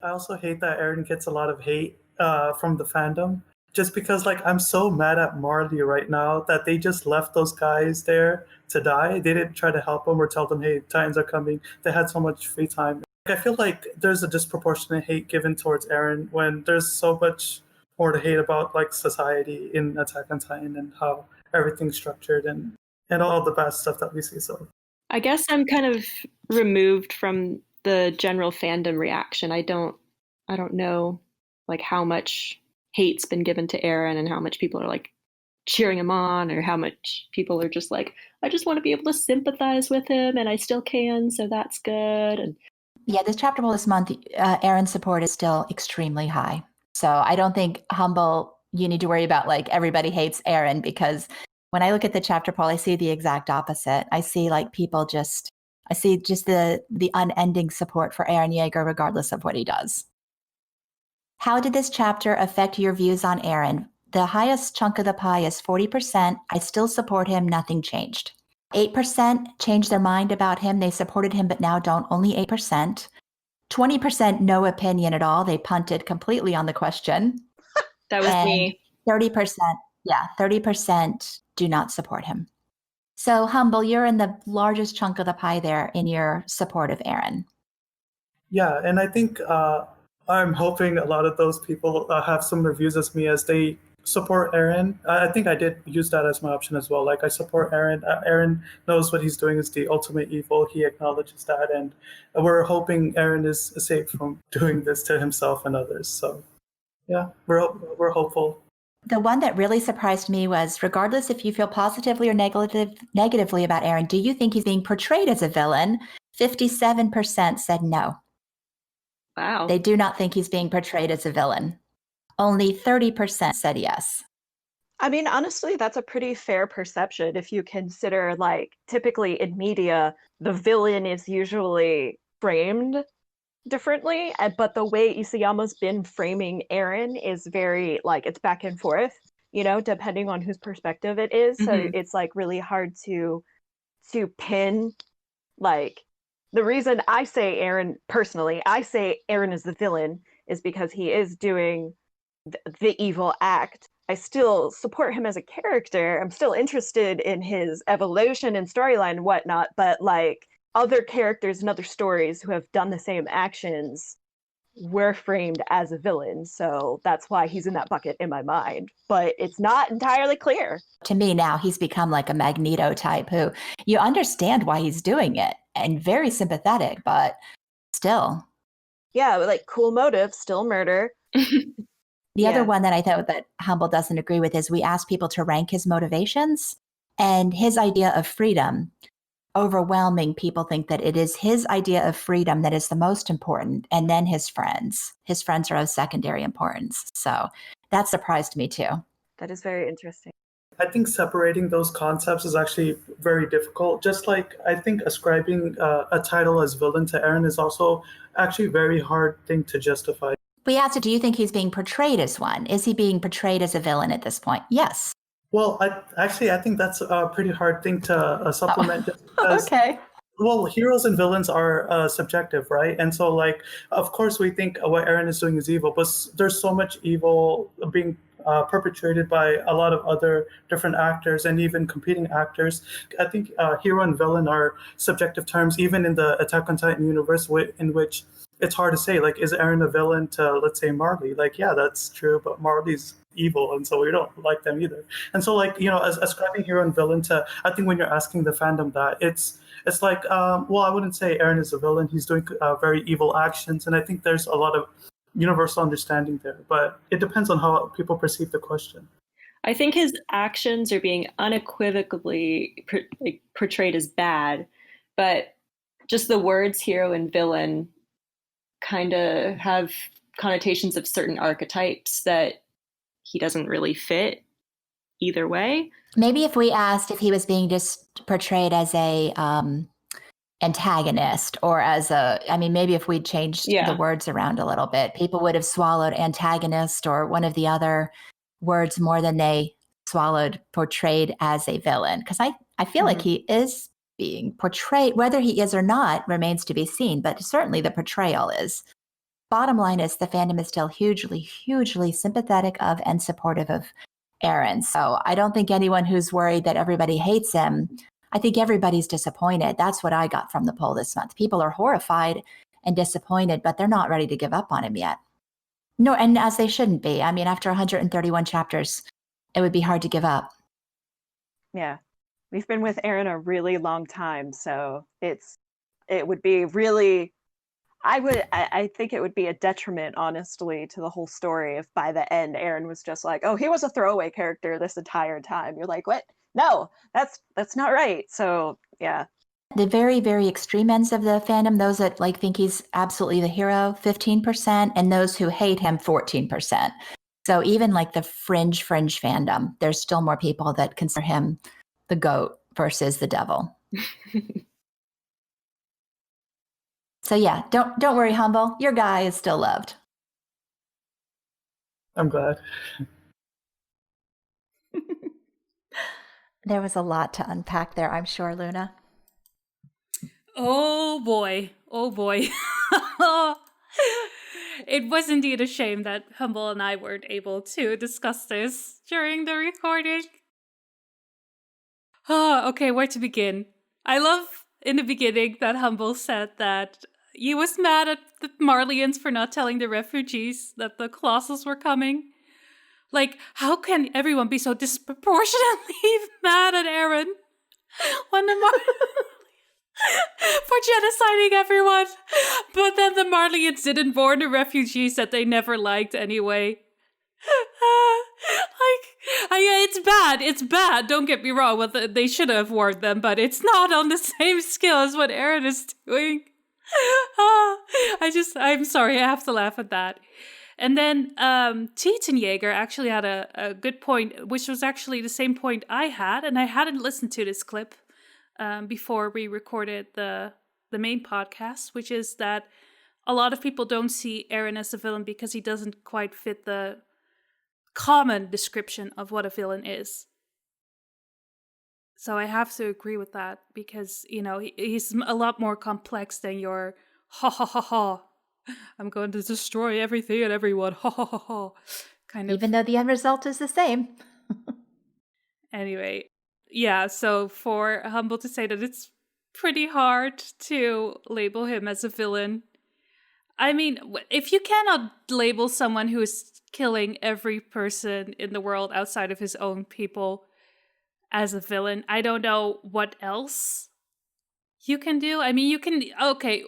I also hate that Eren gets a lot of hate from the fandom. Just because, I'm so mad at Marley right now that they just left those guys there to die. They didn't try to help them or tell them, hey, Titans are coming. They had so much free time. I feel like there's a disproportionate hate given towards Eren when there's so much more to hate about, society in Attack on Titan and how everything's structured and all the bad stuff that we see. So I guess I'm kind of removed from the general fandom reaction. I don't know, how much hate's been given to Eren and how much people are cheering him on, or how much people are just I just want to be able to sympathize with him, and I still can, so that's good. And yeah, this chapter this month, Eren's support is still extremely high. So I don't think, Humble, you need to worry about everybody hates Eren, because when I look at the chapter poll, I see the exact opposite. I see people I see just the unending support for Eren Jaeger regardless of what he does. How did this chapter affect your views on Eren? The highest chunk of the pie is 40%. I still support him. Nothing changed. 8% changed their mind about him. They supported him, but now don't. Only 8%. 20% no opinion at all. They punted completely on the question. That was me. 30%, 30% do not support him. So, Humble, you're in the largest chunk of the pie there in your support of Eren. Yeah, and I think I'm hoping a lot of those people have similar views as me, as they support Eren. I think I did use that as my option as well. I support Eren. Eren knows what he's doing is the ultimate evil. He acknowledges that, and we're hoping Eren is safe from doing this to himself and others. So, yeah, we're hopeful. The one that really surprised me was, regardless if you feel positively or negatively about Eren, do you think he's being portrayed as a villain? 57% said no. Wow. They do not think he's being portrayed as a villain. Only 30% said yes. I mean, honestly, that's a pretty fair perception if you consider, typically in media, the villain is usually framed differently, but the way Isayama's been framing Eren is very, it's back and forth, depending on whose perspective it is. Mm-hmm. So it's, really hard to pin, the reason I say Eren, personally, I say Eren is the villain is because he is doing the evil act. I still support him as a character. I'm still interested in his evolution and storyline and whatnot, but other characters in other stories who have done the same actions were framed as a villain. So that's why he's in that bucket in my mind. But it's not entirely clear. To me now, he's become like a Magneto type who you understand why he's doing it and very sympathetic, but still. Yeah, like cool motive, still murder. The other one that I thought that Humble doesn't agree with is we asked people to rank his motivations, and his idea of freedom. Overwhelming people think that it is his idea of freedom that is the most important, and then his friends. His friends are of secondary importance. So that surprised me too. That is very interesting. I think separating those concepts is actually very difficult. Just like I think ascribing a title as villain to Eren is also actually a very hard thing to justify. We asked, do you think he's being portrayed as one? Is he being portrayed as a villain at this point? Yes. Well, I think that's a pretty hard thing to supplement. Just because, okay. Well, heroes and villains are subjective, right? And so, like, of course, we think what Eren is doing is evil, but there's so much evil being perpetrated by a lot of other different actors and even competing actors. I think hero and villain are subjective terms, even in the Attack on Titan universe, in which it's hard to say, like, is Eren a villain to, let's say, Marley? Like, yeah, that's true, but Marley's evil, and so we don't like them either. And so, like, as ascribing hero and villain to, I think when you're asking the fandom that, it's like, well, I wouldn't say Eren is a villain. He's doing very evil actions, and I think there's a lot of universal understanding there, but it depends on how people perceive the question. I think his actions are being unequivocally portrayed as bad, but just the words hero and villain kind of have connotations of certain archetypes that he doesn't really fit either way. Maybe if we asked if he was being just portrayed as a antagonist or as maybe if we'd changed the words around a little bit, people would have swallowed antagonist or one of the other words more than they swallowed portrayed as a villain. Because I feel like he is being portrayed, whether he is or not remains to be seen, but certainly the portrayal is. Bottom line is the fandom is still hugely, hugely sympathetic of and supportive of Eren. So I don't think anyone who's worried that everybody hates him, I think everybody's disappointed. That's what I got from the poll this month. People are horrified and disappointed, but they're not ready to give up on him yet. No, and as they shouldn't be. I mean, after 131 chapters, it would be hard to give up. Yeah. We've been with Eren a really long time, so it would be really, I think it would be a detriment, honestly, to the whole story if by the end Eren was just like, oh, he was a throwaway character this entire time. You're like, what? No, that's not right. So yeah. The very, very extreme ends of the fandom, those that think he's absolutely the hero, 15%, and those who hate him, 14%. So even the fringe fandom, there's still more people that consider him the goat versus the devil. So yeah, don't worry, Humble. Your guy is still loved. I'm glad. There was a lot to unpack there, I'm sure, Luna. Oh boy. It was indeed a shame that Humble and I weren't able to discuss this during the recording. Okay, where to begin? I love in the beginning that Humble said that he was mad at the Marleyans for not telling the refugees that the Colossus were coming. How can everyone be so disproportionately mad at Eren when the for genociding everyone? But then the Marleyans didn't warn the refugees that they never liked anyway. It's bad. It's bad. Don't get me wrong. Well, they should have warned them, but it's not on the same scale as what Eren is doing. I'm sorry. I have to laugh at that. And then Teetan Jaeger actually had a good point, which was actually the same point I had, and I hadn't listened to this clip before we recorded the main podcast, which is that a lot of people don't see Eren as a villain because he doesn't quite fit the common description of what a villain is. So I have to agree with that because, he's a lot more complex than your ha ha ha ha. I'm going to destroy everything and everyone. Ha ha ha ha. Kind of. Even though the end result is the same. Anyway, yeah, so for Humble to say that it's pretty hard to label him as a villain. I mean, if you cannot label someone who is killing every person in the world outside of his own people as a villain, I don't know what else you can do. I mean, you can, okay,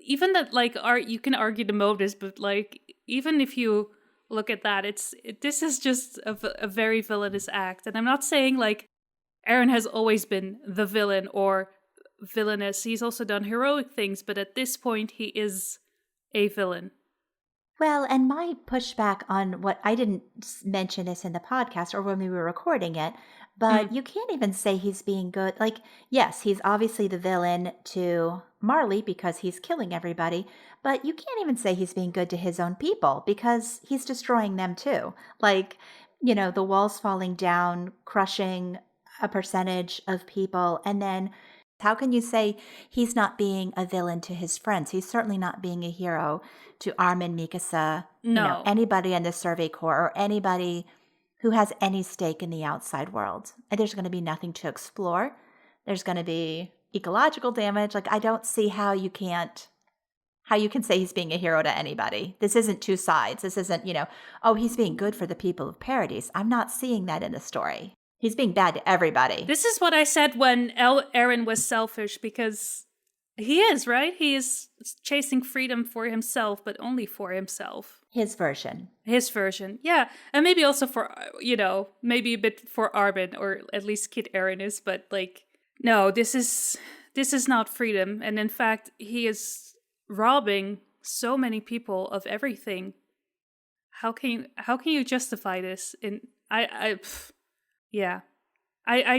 even that, like, you can argue the motives, but, like, even if you look at that, this is just a very villainous act. And I'm not saying, like, Eren has always been the villain or villainous. He's also done heroic things, but at this point, he is a villain. Well, and my pushback on what I didn't mention this in the podcast or when we were recording it, but you can't even say he's being good. Like, yes, he's obviously the villain to Marley because he's killing everybody, but you can't even say he's being good to his own people because he's destroying them too. Like, you know, the walls falling down, crushing a percentage of people, and then how can you say he's not being a villain to his friends? He's certainly not being a hero to Armin, Mikasa, anybody in the Survey Corps or anybody who has any stake in the outside world. And there's going to be nothing to explore. There's going to be ecological damage. Like, I don't see how you can say he's being a hero to anybody. This isn't two sides. This isn't, he's being good for the people of Paradise. I'm not seeing that in the story. He's being bad to everybody. This is what I said when Eren was selfish, because he is, right? He is chasing freedom for himself, but only for himself. His version. Yeah. And maybe also for, maybe a bit for Armin, or at least Kid Eren is, but like, no, this is not freedom. And in fact, he is robbing so many people of everything. How can you justify this? I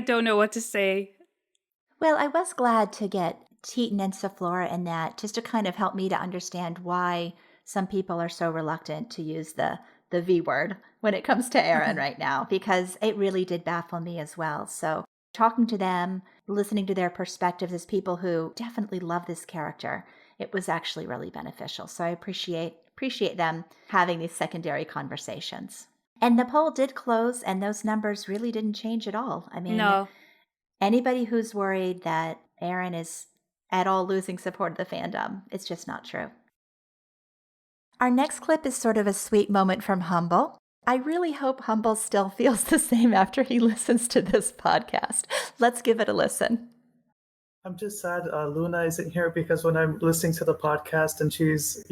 don't know what to say. Well, I was glad to get Teetan and Safflora in that, just to kind of help me to understand why some people are so reluctant to use the V word when it comes to Eren right now, because it really did baffle me as well. So talking to them, listening to their perspectives as people who definitely love this character, it was actually really beneficial. So I appreciate them having these secondary conversations. And the poll did close, and those numbers really didn't change at all. I mean, no. Anybody who's worried that Eren is at all losing support of the fandom, it's just not true. Our next clip is sort of a sweet moment from Humble. I really hope Humble still feels the same after he listens to this podcast. Let's give it a listen. I'm just sad Luna isn't here, because when I'm listening to the podcast and she's,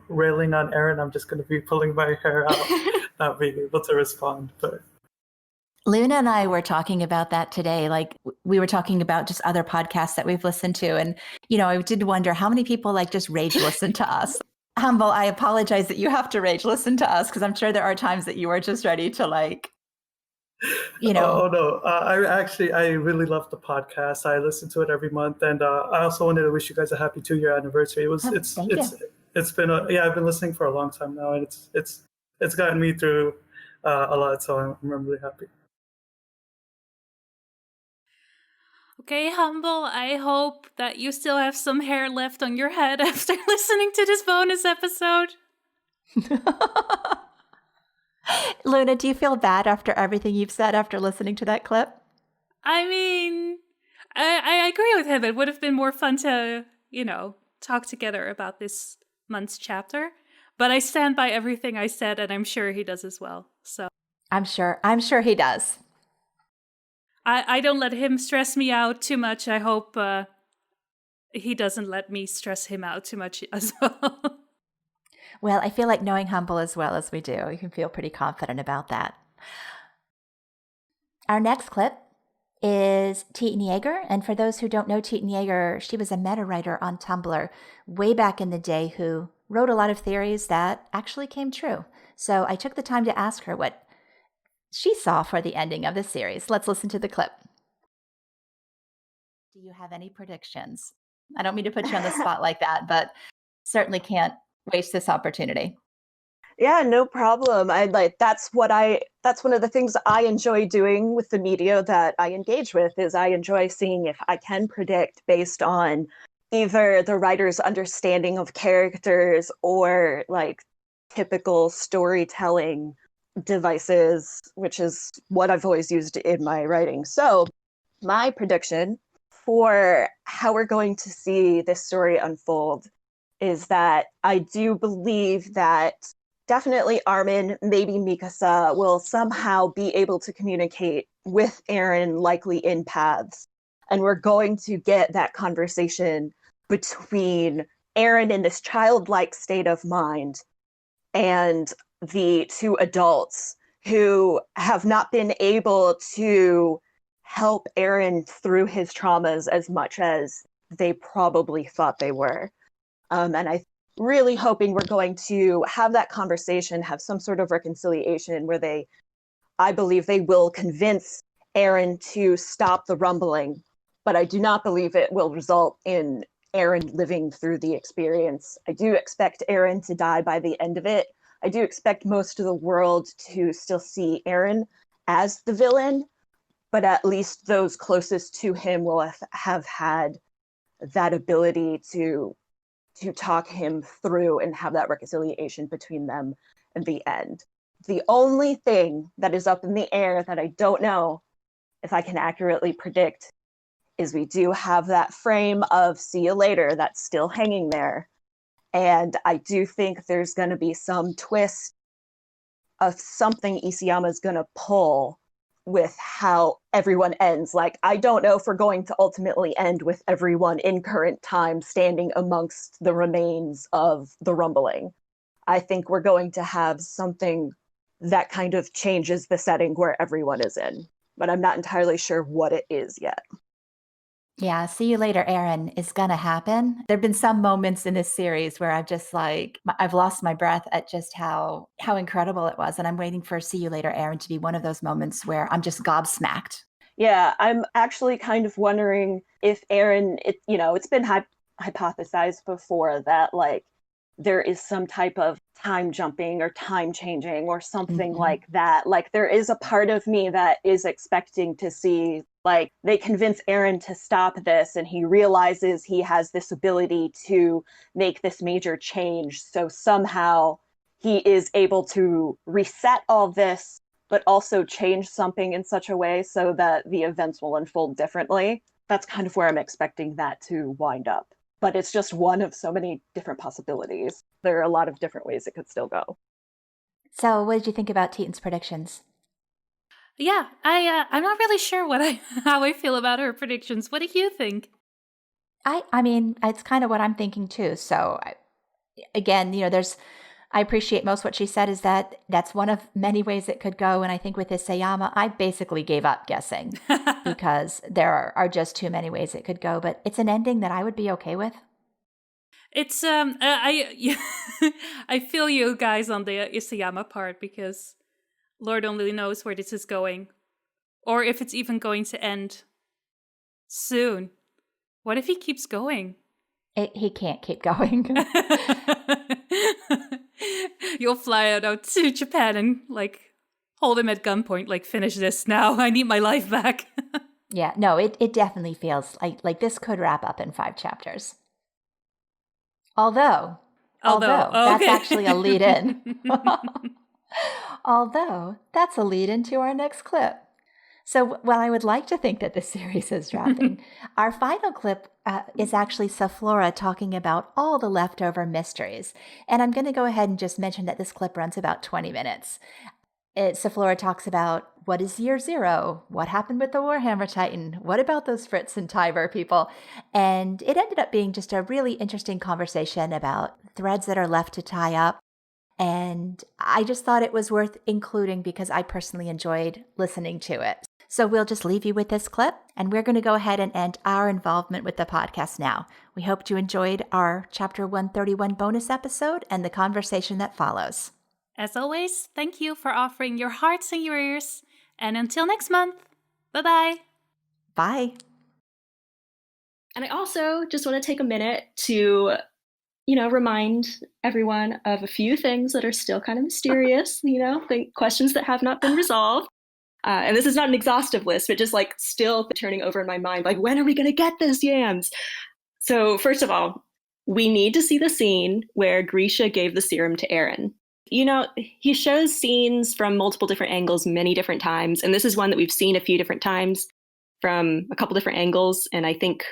railing on Eren, I'm just going to be pulling my hair out, not being able to respond. But Luna and I were talking about that today. Like, we were talking about just other podcasts that we've listened to. And, I did wonder how many people just rage listen to us. Humble, I apologize that you have to rage listen to us, because I'm sure there are times that you are just ready to Oh no! I really love the podcast. I listen to it every month, and I also wanted to wish you guys a happy 2-year anniversary. It's been I've been listening for a long time now, and it's gotten me through a lot. So I'm really happy. Okay, Humble, I hope that you still have some hair left on your head after listening to this bonus episode. Luna, do you feel bad after everything you've said after listening to that clip? I mean, I agree with him. It would have been more fun to, talk together about this month's chapter. But I stand by everything I said, and I'm sure he does as well. So I'm sure he does. I don't let him stress me out too much. I hope he doesn't let me stress him out too much as well. Well, I feel like knowing Humble as well as we do, you can feel pretty confident about that. Our next clip is Teetan Jaeger. And for those who don't know Teetan Jaeger, she was a meta writer on Tumblr way back in the day who wrote a lot of theories that actually came true. So I took the time to ask her what she saw for the ending of the series. Let's listen to the clip. Do you have any predictions? I don't mean to put you on the spot like that, but certainly can't waste this opportunity. Yeah, no problem. That's one of the things I enjoy doing with the media that I engage with, is I enjoy seeing if I can predict based on either the writer's understanding of characters or typical storytelling devices, which is what I've always used in my writing. So my prediction for how we're going to see this story unfold is that I do believe that definitely Armin, maybe Mikasa, will somehow be able to communicate with Eren, likely in paths. And we're going to get that conversation between Eren in this childlike state of mind and the two adults who have not been able to help Eren through his traumas as much as they probably thought they were. And I'm really hoping we're going to have that conversation, have some sort of reconciliation where I believe they will convince Eren to stop the rumbling, but I do not believe it will result in Eren living through the experience. I do expect Eren to die by the end of it. I do expect most of the world to still see Eren as the villain, but at least those closest to him will have had that ability to talk him through and have that reconciliation between them in the end. The only thing that is up in the air that I don't know if I can accurately predict is we do have that frame of "see you later" that's still hanging there. And I do think there's going to be some twist of something Isayama's going to pull with how everyone ends. Like, I don't know if we're going to ultimately end with everyone in current time standing amongst the remains of the rumbling. I think we're going to have something that kind of changes the setting where everyone is in. But I'm not entirely sure what it is yet. Yeah, "see you later, Eren" is gonna happen. There've been some moments in this series where I've lost my breath at just how incredible it was, and I'm waiting for "see you later, Eren" to be one of those moments where I'm just gobsmacked. Yeah, I'm actually kind of wondering if Eren, it's been hypothesized before that, like, there is some type of time jumping or time changing or something like that. Like, there is a part of me that is expecting to see, like, they convince Eren to stop this and he realizes he has this ability to make this major change. So somehow he is able to reset all this, but also change something in such a way so that the events will unfold differently. That's kind of where I'm expecting that to wind up. But it's just one of so many different possibilities. There are a lot of different ways it could still go. So what did you think about Teetan's predictions? Yeah, I'm not really sure how I feel about her predictions. What do you think? I mean, it's kind of what I'm thinking too. So again, I appreciate most what she said is that that's one of many ways it could go. And I think with Isayama, I basically gave up guessing because there are just too many ways it could go. But it's an ending that I would be okay with. It's I feel you guys on the Isayama part because Lord only knows where this is going, or if it's even going to end soon. What if he keeps going? He can't keep going. You'll fly out to Japan and hold him at gunpoint, finish this now. I need my life back. Yeah, no, it definitely feels like this could wrap up in 5 chapters. Although that's actually a lead in. Although that's a lead into our next clip. So while I would like to think that this series is wrapping, our final clip is actually Safflora talking about all the leftover mysteries. And I'm going to go ahead and just mention that this clip runs about 20 minutes. Safflora talks about what is Year Zero? What happened with the Warhammer Titan? What about those Fritz and Tiber people? And it ended up being just a really interesting conversation about threads that are left to tie up. And I just thought it was worth including because I personally enjoyed listening to it. So we'll just leave you with this clip, and we're going to go ahead and end our involvement with the podcast now. We hope you enjoyed our Chapter 131 bonus episode and the conversation that follows. As always, thank you for offering your hearts and your ears. And until next month, bye-bye. Bye. And I also just want to take a minute to remind everyone of a few things that are still kind of mysterious, the questions that have not been resolved. And this is not an exhaustive list, but just still turning over in my mind, when are we going to get this, Yams? So first of all, we need to see the scene where Grisha gave the serum to Eren. He shows scenes from multiple different angles many different times, and this is one that we've seen a few different times. from a couple different angles, and I think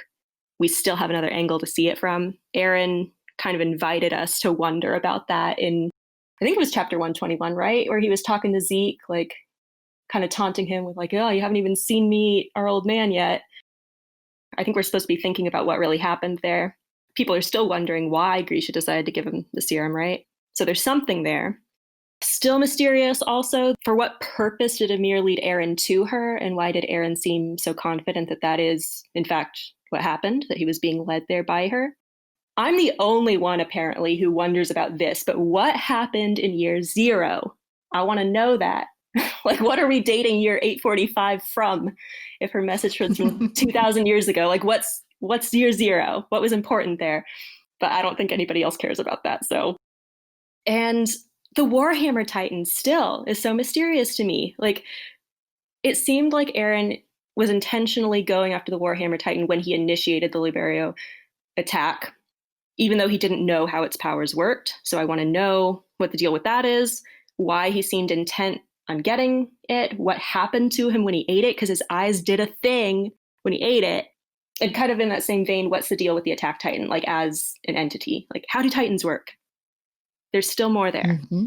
we still have another angle to see it from. Eren kind of invited us to wonder about that in, I think it was chapter 121, right? Where he was talking to Zeke, like kind of taunting him with like, oh, you haven't even seen me, our old man, yet. I think we're supposed to be thinking about what really happened there. People are still wondering why Grisha decided to give him the serum, right? So there's something there. Still mysterious also, for what purpose did Ymir lead Eren to her, and why did Eren seem so confident that that is, in fact, what happened, that he was being led there by her? I'm the only one, apparently, who wonders about this, but what happened in year 0? I want to know that. Like, what are we dating year 845 from, if her message was from 2,000 years ago? Like, what's year 0? What was important there? But I don't think anybody else cares about that, so. And the Warhammer Titan still is so mysterious to me. Like, it seemed like Eren was intentionally going after the Warhammer Titan when he initiated the Liberio attack, even though he didn't know how its powers worked. So I want to know what the deal with that is, why he seemed intent on getting it, what happened to him when he ate it, because his eyes did a thing when he ate it. And kind of in that same vein, what's the deal with the Attack Titan, like as an entity? Like, how do Titans work? There's still more there. Mm-hmm.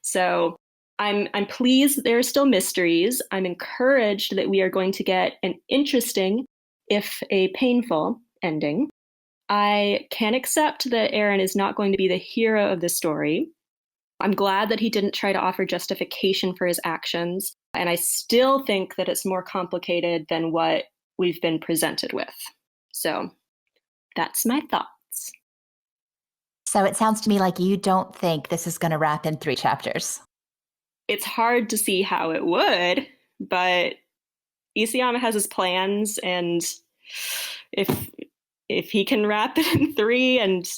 So I'm pleased there are still mysteries. I'm encouraged that we are going to get an interesting, if a painful, ending. I can accept that Eren is not going to be the hero of the story. I'm glad that he didn't try to offer justification for his actions. And I still think that it's more complicated than what we've been presented with. So that's my thoughts. So it sounds to me like you don't think this is going to wrap in 3 chapters. It's hard to see how it would, but Isayama has his plans, and if he can wrap it in 3 and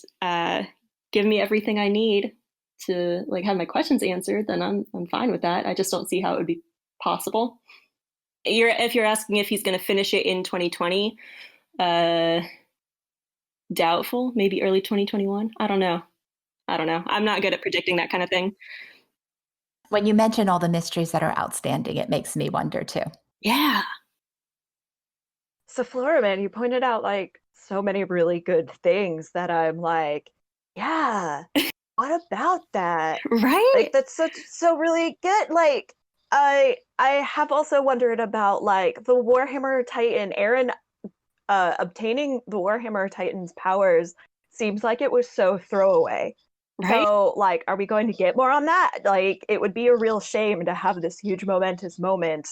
give me everything I need to like have my questions answered, then I'm fine with that. I just don't see how it would be possible. If you're asking if he's going to finish it in 2020, doubtful. Maybe early 2021. I don't know. I'm not good at predicting that kind of thing. When you mention all the mysteries that are outstanding, it makes me wonder too. Yeah. Safflora, man, you pointed out like so many really good things that I'm like, yeah, what about that? Right? Like that's so really good. Like I have also wondered about like the Warhammer Titan. Eren obtaining the Warhammer Titan's powers seems like it was so throwaway. Right? So like, are we going to get more on that? Like, it would be a real shame to have this huge momentous moment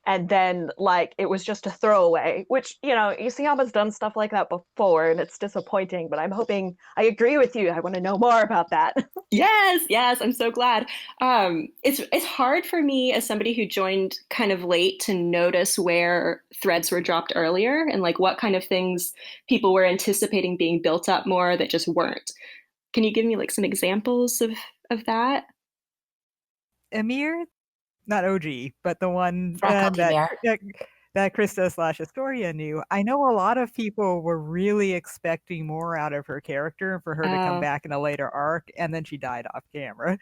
and then like it was just a throwaway, which, you know, Isayama's done stuff like that before and it's disappointing, but I'm hoping, I agree with you. I want to know more about that. Yes, I'm so glad. It's hard for me as somebody who joined kind of late to notice where threads were dropped earlier and like what kind of things people were anticipating being built up more that just weren't. Can you give me like some examples of that? Ymir? Not OG, but the one that Krista/Astoria knew. I know a lot of people were really expecting more out of her character and for her to come back in a later arc, and then she died off camera.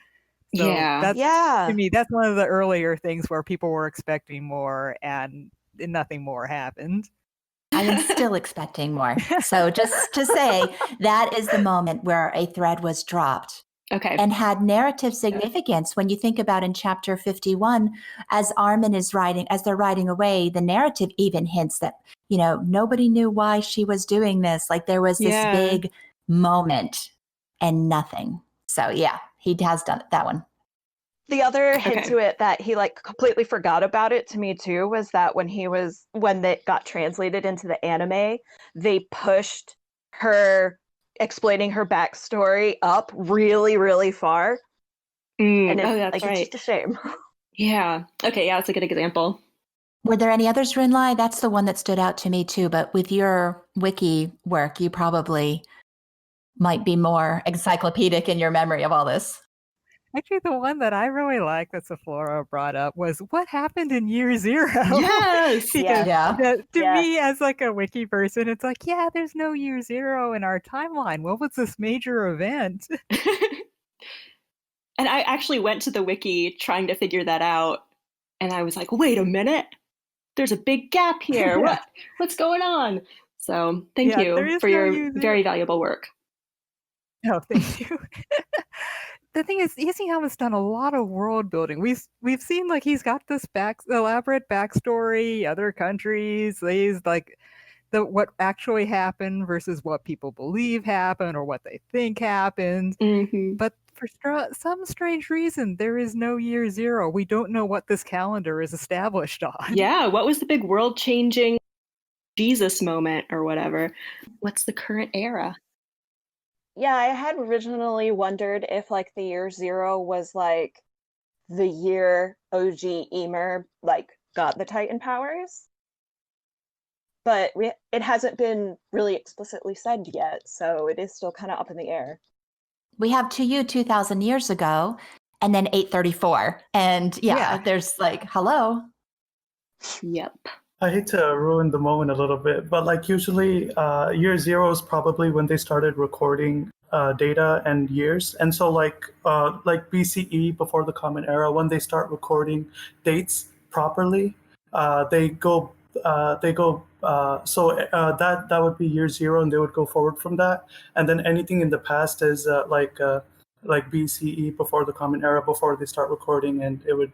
So to me, that's one of the earlier things where people were expecting more and nothing more happened. I am still expecting more. So just to say, that is the moment where a thread was dropped. Okay. And had narrative significance when you think about in chapter 51, as Armin is writing, as they're writing away, the narrative even hints that, you know, nobody knew why she was doing this. Like there was this big moment and nothing. So yeah, he has done that one. The other hint to it that he like completely forgot about it to me too was that when they got translated into the anime, they pushed her explaining her backstory up really, really far. And it's, that's right. It's just a shame. Yeah. Okay, yeah, that's a good example. Were there any others, Rune Lai? That's the one that stood out to me too, but with your wiki work, you probably might be more encyclopedic in your memory of all this. Actually, the one that I really liked that Safflora brought up was what happened in year 0. Yes! Because to me, as like a wiki person, it's like, yeah, there's no year 0 in our timeline. What was this major event? And I actually went to the wiki trying to figure that out. And I was like, wait a minute. there's a big gap here. What's going on? So thank Yeah, there you is for no your year zero. very valuable work. Oh, thank you. The thing is, Isayama's has done a lot of world building. We've seen like he's got this elaborate backstory, other countries. He's like what actually happened versus what people believe happened or what they think happened. Mm-hmm. But for some strange reason, there is no year zero. We don't know what this calendar is established on. Yeah, what was the big world-changing Jesus moment or whatever? What's the current era? Yeah, I had originally wondered if like the year zero was like the year OG Emer like got the Titan powers. But it hasn't been really explicitly said yet, so it is still kind of up in the air. We have to you 2,000 years ago, and then 834. And yeah, there's like, hello. Yep. I hate to ruin the moment a little bit, but like usually year zero is probably when they started recording data and years. And so like BCE, before the Common Era, when they start recording dates properly, they go that would be year zero, and they would go forward from that. And then anything in the past is like BCE, before the Common Era, before they start recording, and it would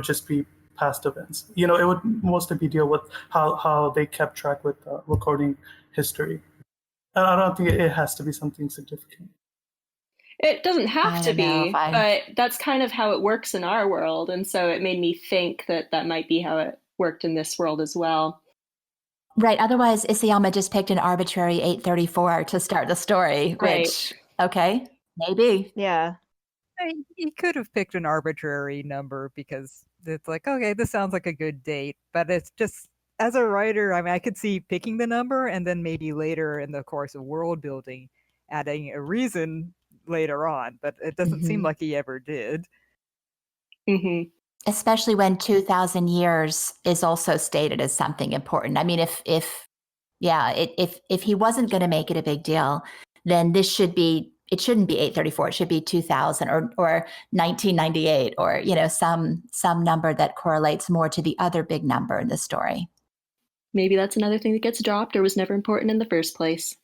just be past events. It would mostly be deal with how they kept track with recording history. And I don't think it has to be something significant. It doesn't have to be, but that's kind of how it works in our world. And so it made me think that might be how it worked in this world as well. Right. Otherwise, Isayama just picked an arbitrary 834 to start the story, which, okay, maybe. Yeah. He could have picked an arbitrary number because it's like, okay, this sounds like a good date, but it's just, as a writer, I mean, I could see picking the number and then maybe later in the course of world building, adding a reason later on, but it doesn't seem like he ever did. Mm-hmm. Especially when 2,000 years is also stated as something important. I mean, if he wasn't going to make it a big deal, then it shouldn't be 834. It should be 2000 or 1998 or, some number that correlates more to the other big number in the story. Maybe that's another thing that gets dropped or was never important in the first place.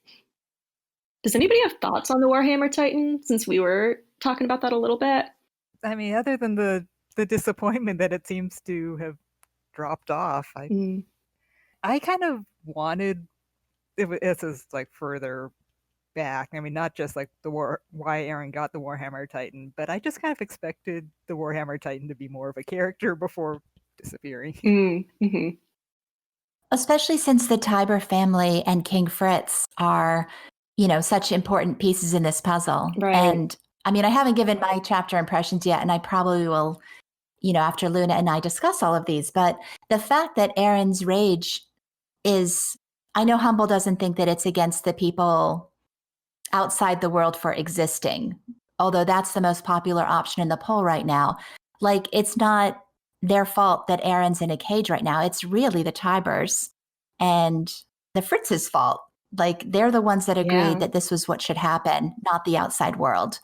Does anybody have thoughts on the Warhammer Titan, since we were talking about that a little bit? I mean, other than the disappointment that it seems to have dropped off, I kind of wanted, this is like further back, I mean, not just like why Eren got the Warhammer Titan, but I just kind of expected the Warhammer Titan to be more of a character before disappearing. Mm-hmm. Especially since the Tiber family and King Fritz are, such important pieces in this puzzle. Right. And I mean, I haven't given my chapter impressions yet, and I probably will, after Luna and I discuss all of these. But the fact that Eren's rage is, I know Humble doesn't think that it's against the people outside the world for existing, although that's the most popular option in the poll right now. Like, it's not their fault that Eren's in a cage right now. It's really the Tibers and the Fritz's fault. Like, they're the ones that agreed that this was what should happen, not the outside world.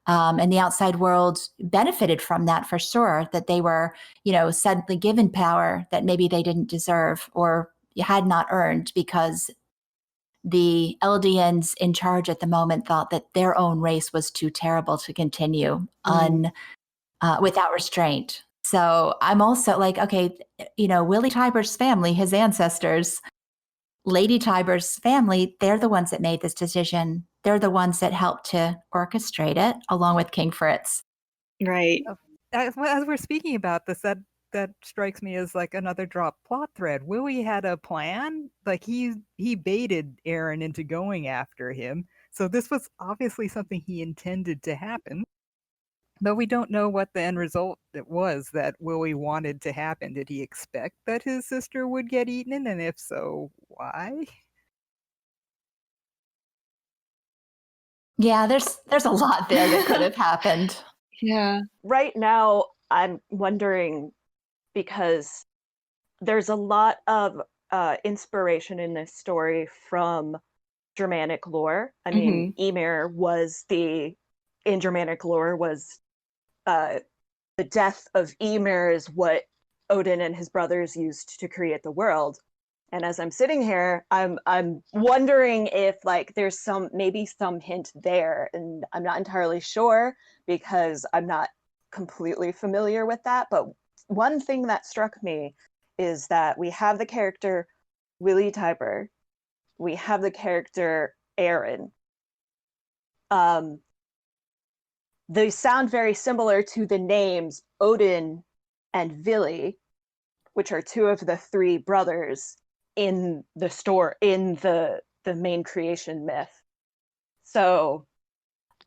And the outside world benefited from that for sure, that they were, suddenly given power that maybe they didn't deserve or had not earned, because the Eldians in charge at the moment thought that their own race was too terrible to continue without restraint. So I'm also like, okay, Willie Tiber's family, his ancestors, Lady Tiber's family, they're the ones that made this decision. They're the ones that helped to orchestrate it, along with King Fritz. Right. As we're speaking about this, that strikes me as like another drop plot thread. Willie had a plan. Like he baited Eren into going after him. So this was obviously something he intended to happen. But we don't know what the end result it was that Willie wanted to happen. Did he expect that his sister would get eaten? And if so, why? Yeah, there's a lot there that could have happened. Yeah. Right now, I'm wondering, because there's a lot of inspiration in this story from Germanic lore. I mean, Ymir was in Germanic lore was the death of Ymir is what Odin and his brothers used to create the world. And as I'm sitting here, I'm wondering if like there's maybe some hint there, and I'm not entirely sure because I'm not completely familiar with that. But one thing that struck me is that we have the character Willie Typer, we have the character Eren. They sound very similar to the names Odin and Vili, which are two of the three brothers in the main creation myth. So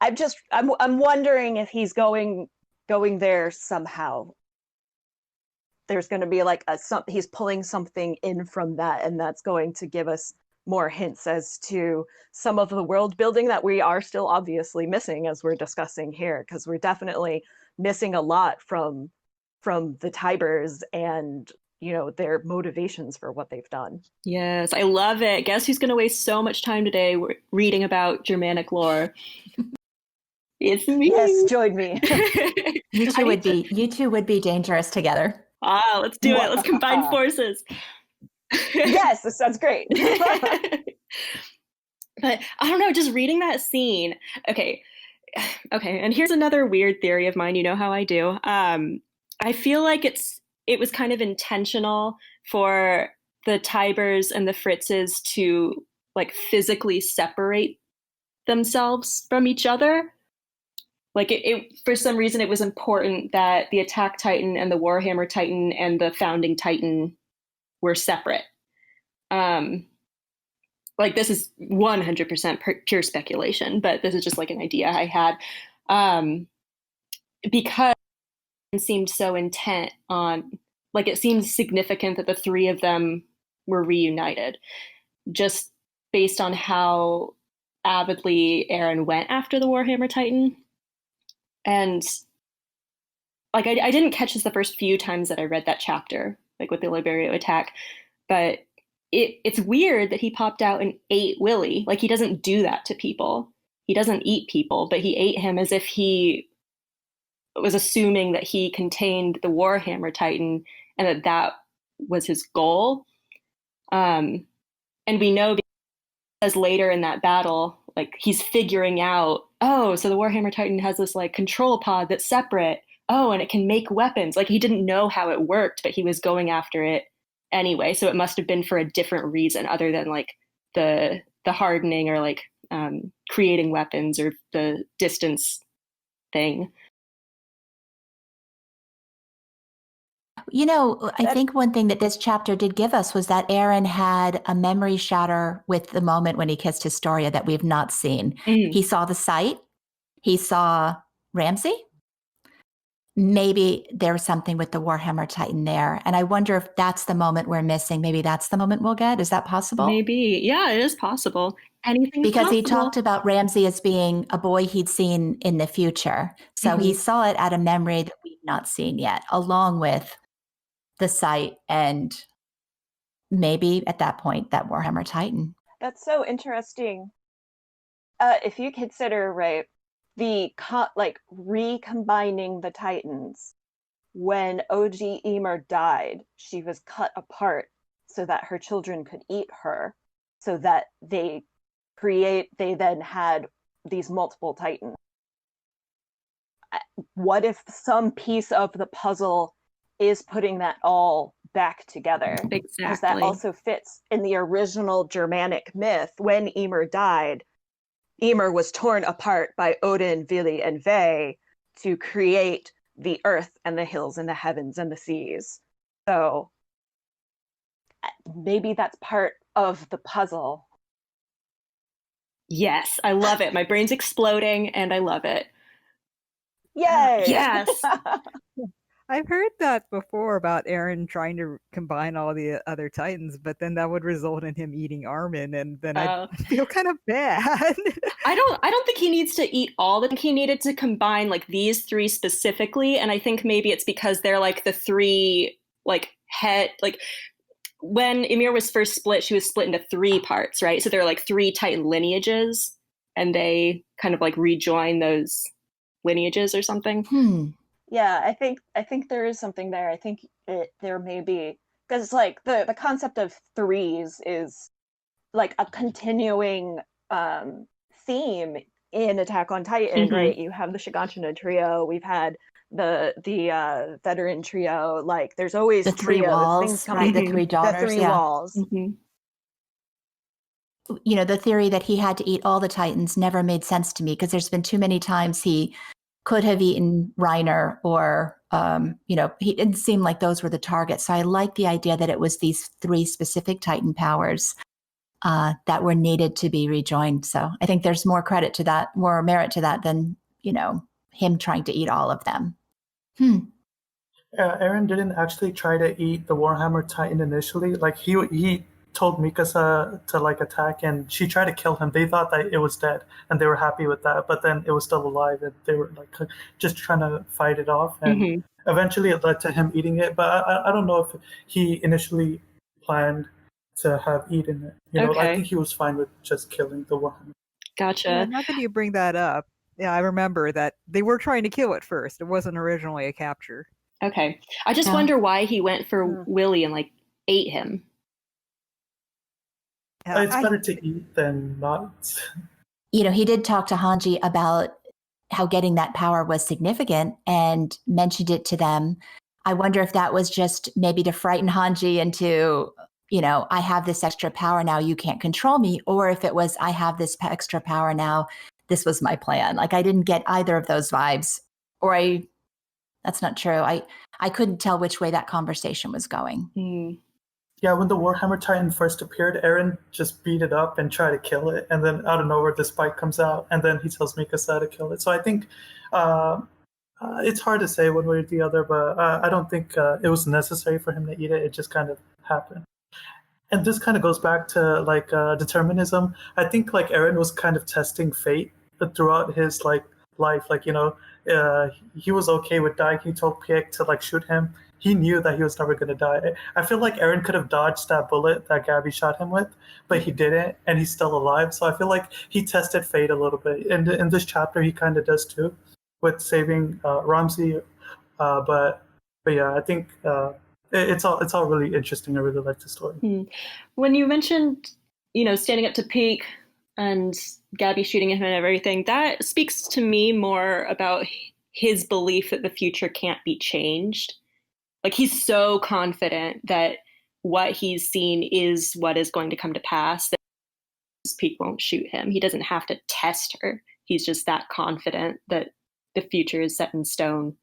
I'm wondering if he's going there somehow. There's going to be like he's pulling something in from that, and that's going to give us more hints as to some of the world building that we are still obviously missing as we're discussing here, because we're definitely missing a lot from the Tybers and their motivations for what they've done. Yes, I love it. Guess who's going to waste so much time today reading about Germanic lore? It's me. Yes, join me. You two would be dangerous together. Ah, let's do it. Let's combine forces. Yes, this sounds great. But I don't know, just reading that scene. Okay. And here's another weird theory of mine. You know how I do. I feel like it was kind of intentional for the Tybers and the Fritzes to like physically separate themselves from each other. Like it for some reason it was important that the Attack Titan and the Warhammer Titan and the Founding Titan were separate. Like this is 100% pure speculation, but this is just like an idea I had. Because it seemed so intent on, like it seemed significant that the three of them were reunited, just based on how avidly Eren went after the Warhammer Titan. And like I didn't catch this the first few times that I read that chapter, like with the Liberio attack, but it's weird that he popped out and ate Willie. Like he doesn't do that to people. He doesn't eat people, but he ate him as if he was assuming that he contained the Warhammer Titan and that was his goal. And we know because later in that battle, like he's figuring out, oh, so the Warhammer Titan has this like control pod that's separate. Oh, and it can make weapons. Like he didn't know how it worked, but he was going after it anyway. So it must have been for a different reason other than like the hardening or like creating weapons or the distance thing. I think one thing that this chapter did give us was that Eren had a memory shatter with the moment when he kissed Historia that we've not seen. He saw the sight. He saw Ramsay. Maybe there was something with the Warhammer Titan there. And I wonder if that's the moment we're missing. Maybe that's the moment we'll get. Is that possible? Maybe. Yeah, it is possible. Anything because possible. He talked about Ramsay as being a boy he'd seen in the future. So he saw it at a memory that we've not seen yet, along with the sight and maybe at that point that Warhammer Titan. That's so interesting. If you consider, right, the recombining the Titans, when OG Ymir died, she was cut apart so that her children could eat her, so that they then had these multiple Titans. What if some piece of the puzzle is putting that all back together? Exactly. Because that also fits in the original Germanic myth. When Ymir died, Ymir was torn apart by Odin, Vili, and Ve to create the earth and the hills and the heavens and the seas. So maybe that's part of the puzzle. Yes, I love it. My brain's exploding and I love it. Yay! Yes. I've heard that before about Eren trying to combine all the other Titans, but then that would result in him eating Armin, and then I feel kind of bad. I don't think he needs to eat all. I think he needed to combine like these three specifically, and I think maybe it's because they're like the three like head like when Ymir was first split, she was split into three parts, right? So there are like three Titan lineages, and they kind of like rejoin those lineages or something. Yeah, I think there is something there. I think there may be, because like the concept of threes is like a continuing theme in Attack on Titan, right? You have the Shiganshina trio, we've had the veteran trio, like there's always The three trios, walls, things coming. right? The three daughters. The three yeah. walls. You know, the theory that he had to eat all the Titans never made sense to me because there's been too many times he could have eaten Reiner or, you know, he didn't seem like those were the targets. So I like the idea that it was these three specific Titan powers that were needed to be rejoined. So I think there's more credit to that, more merit to that than, you know, him trying to eat all of them. Eren didn't actually try to eat the Warhammer Titan initially. Like he told Mikasa to like attack, and she tried to kill him. They thought that it was dead, and they were happy with that. But then it was still alive, and they were like just trying to fight it off. And eventually, it led to him eating it. But I don't know if he initially planned to have eaten it. You know, I think he was fine with just killing the Warhammer. Gotcha. Yeah, now that you bring that up, yeah, I remember that they were trying to kill it first. It wasn't originally a capture. Okay. I just wonder why he went for Willie and like ate him. It's better to eat than not. You know, he did talk to Hanji about how getting that power was significant and mentioned it to them. I wonder if that was just maybe to frighten Hanji into, you know, I have this extra power now, you can't control me, or if it was, I have this extra power now, this was my plan. Like I didn't get either of those vibes, or that's not true. I couldn't tell which way that conversation was going. Yeah, when the Warhammer Titan first appeared, Eren just beat it up and tried to kill it, and then out of nowhere the spike comes out, and then he tells Mikasa to kill it. So I think it's hard to say one way or the other, but I don't think it was necessary for him to eat it. It just kind of happened. And this kind of goes back to like determinism. I think like Eren was kind of testing fate throughout his like life. Like, you know, he was okay with dying. He told Piek to like shoot him. He knew that he was never going to die. I feel like Eren could have dodged that bullet that Gabby shot him with, but he didn't, and he's still alive. So I feel like he tested fate a little bit. And in this chapter, he kind of does too, with saving Ramsey. But yeah, I think it's all really interesting. I really like the story. When you mentioned, you know, standing up to Piek and Gabby shooting him and everything, that speaks to me more about his belief that the future can't be changed. Like he's so confident that what he's seen is what is going to come to pass, that Piek won't shoot him. He doesn't have to test her. He's just that confident that the future is set in stone.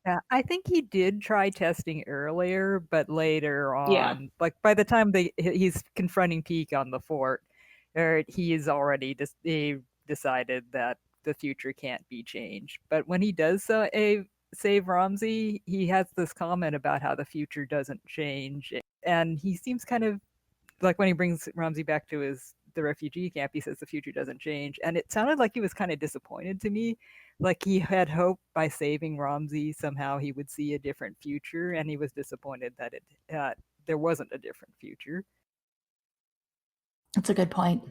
Yeah, I think he did try testing earlier, but later on, like by the time he's confronting Piek on the fort, he is already decided that the future can't be changed. But when he does save Ramsey, he has this comment about how the future doesn't change, and he seems kind of like when he brings Ramsey back to the refugee camp, he says the future doesn't change, and it sounded like he was kind of disappointed to me. Like he had hoped by saving Ramsey somehow he would see a different future, and he was disappointed that there wasn't a different future. That's a good point.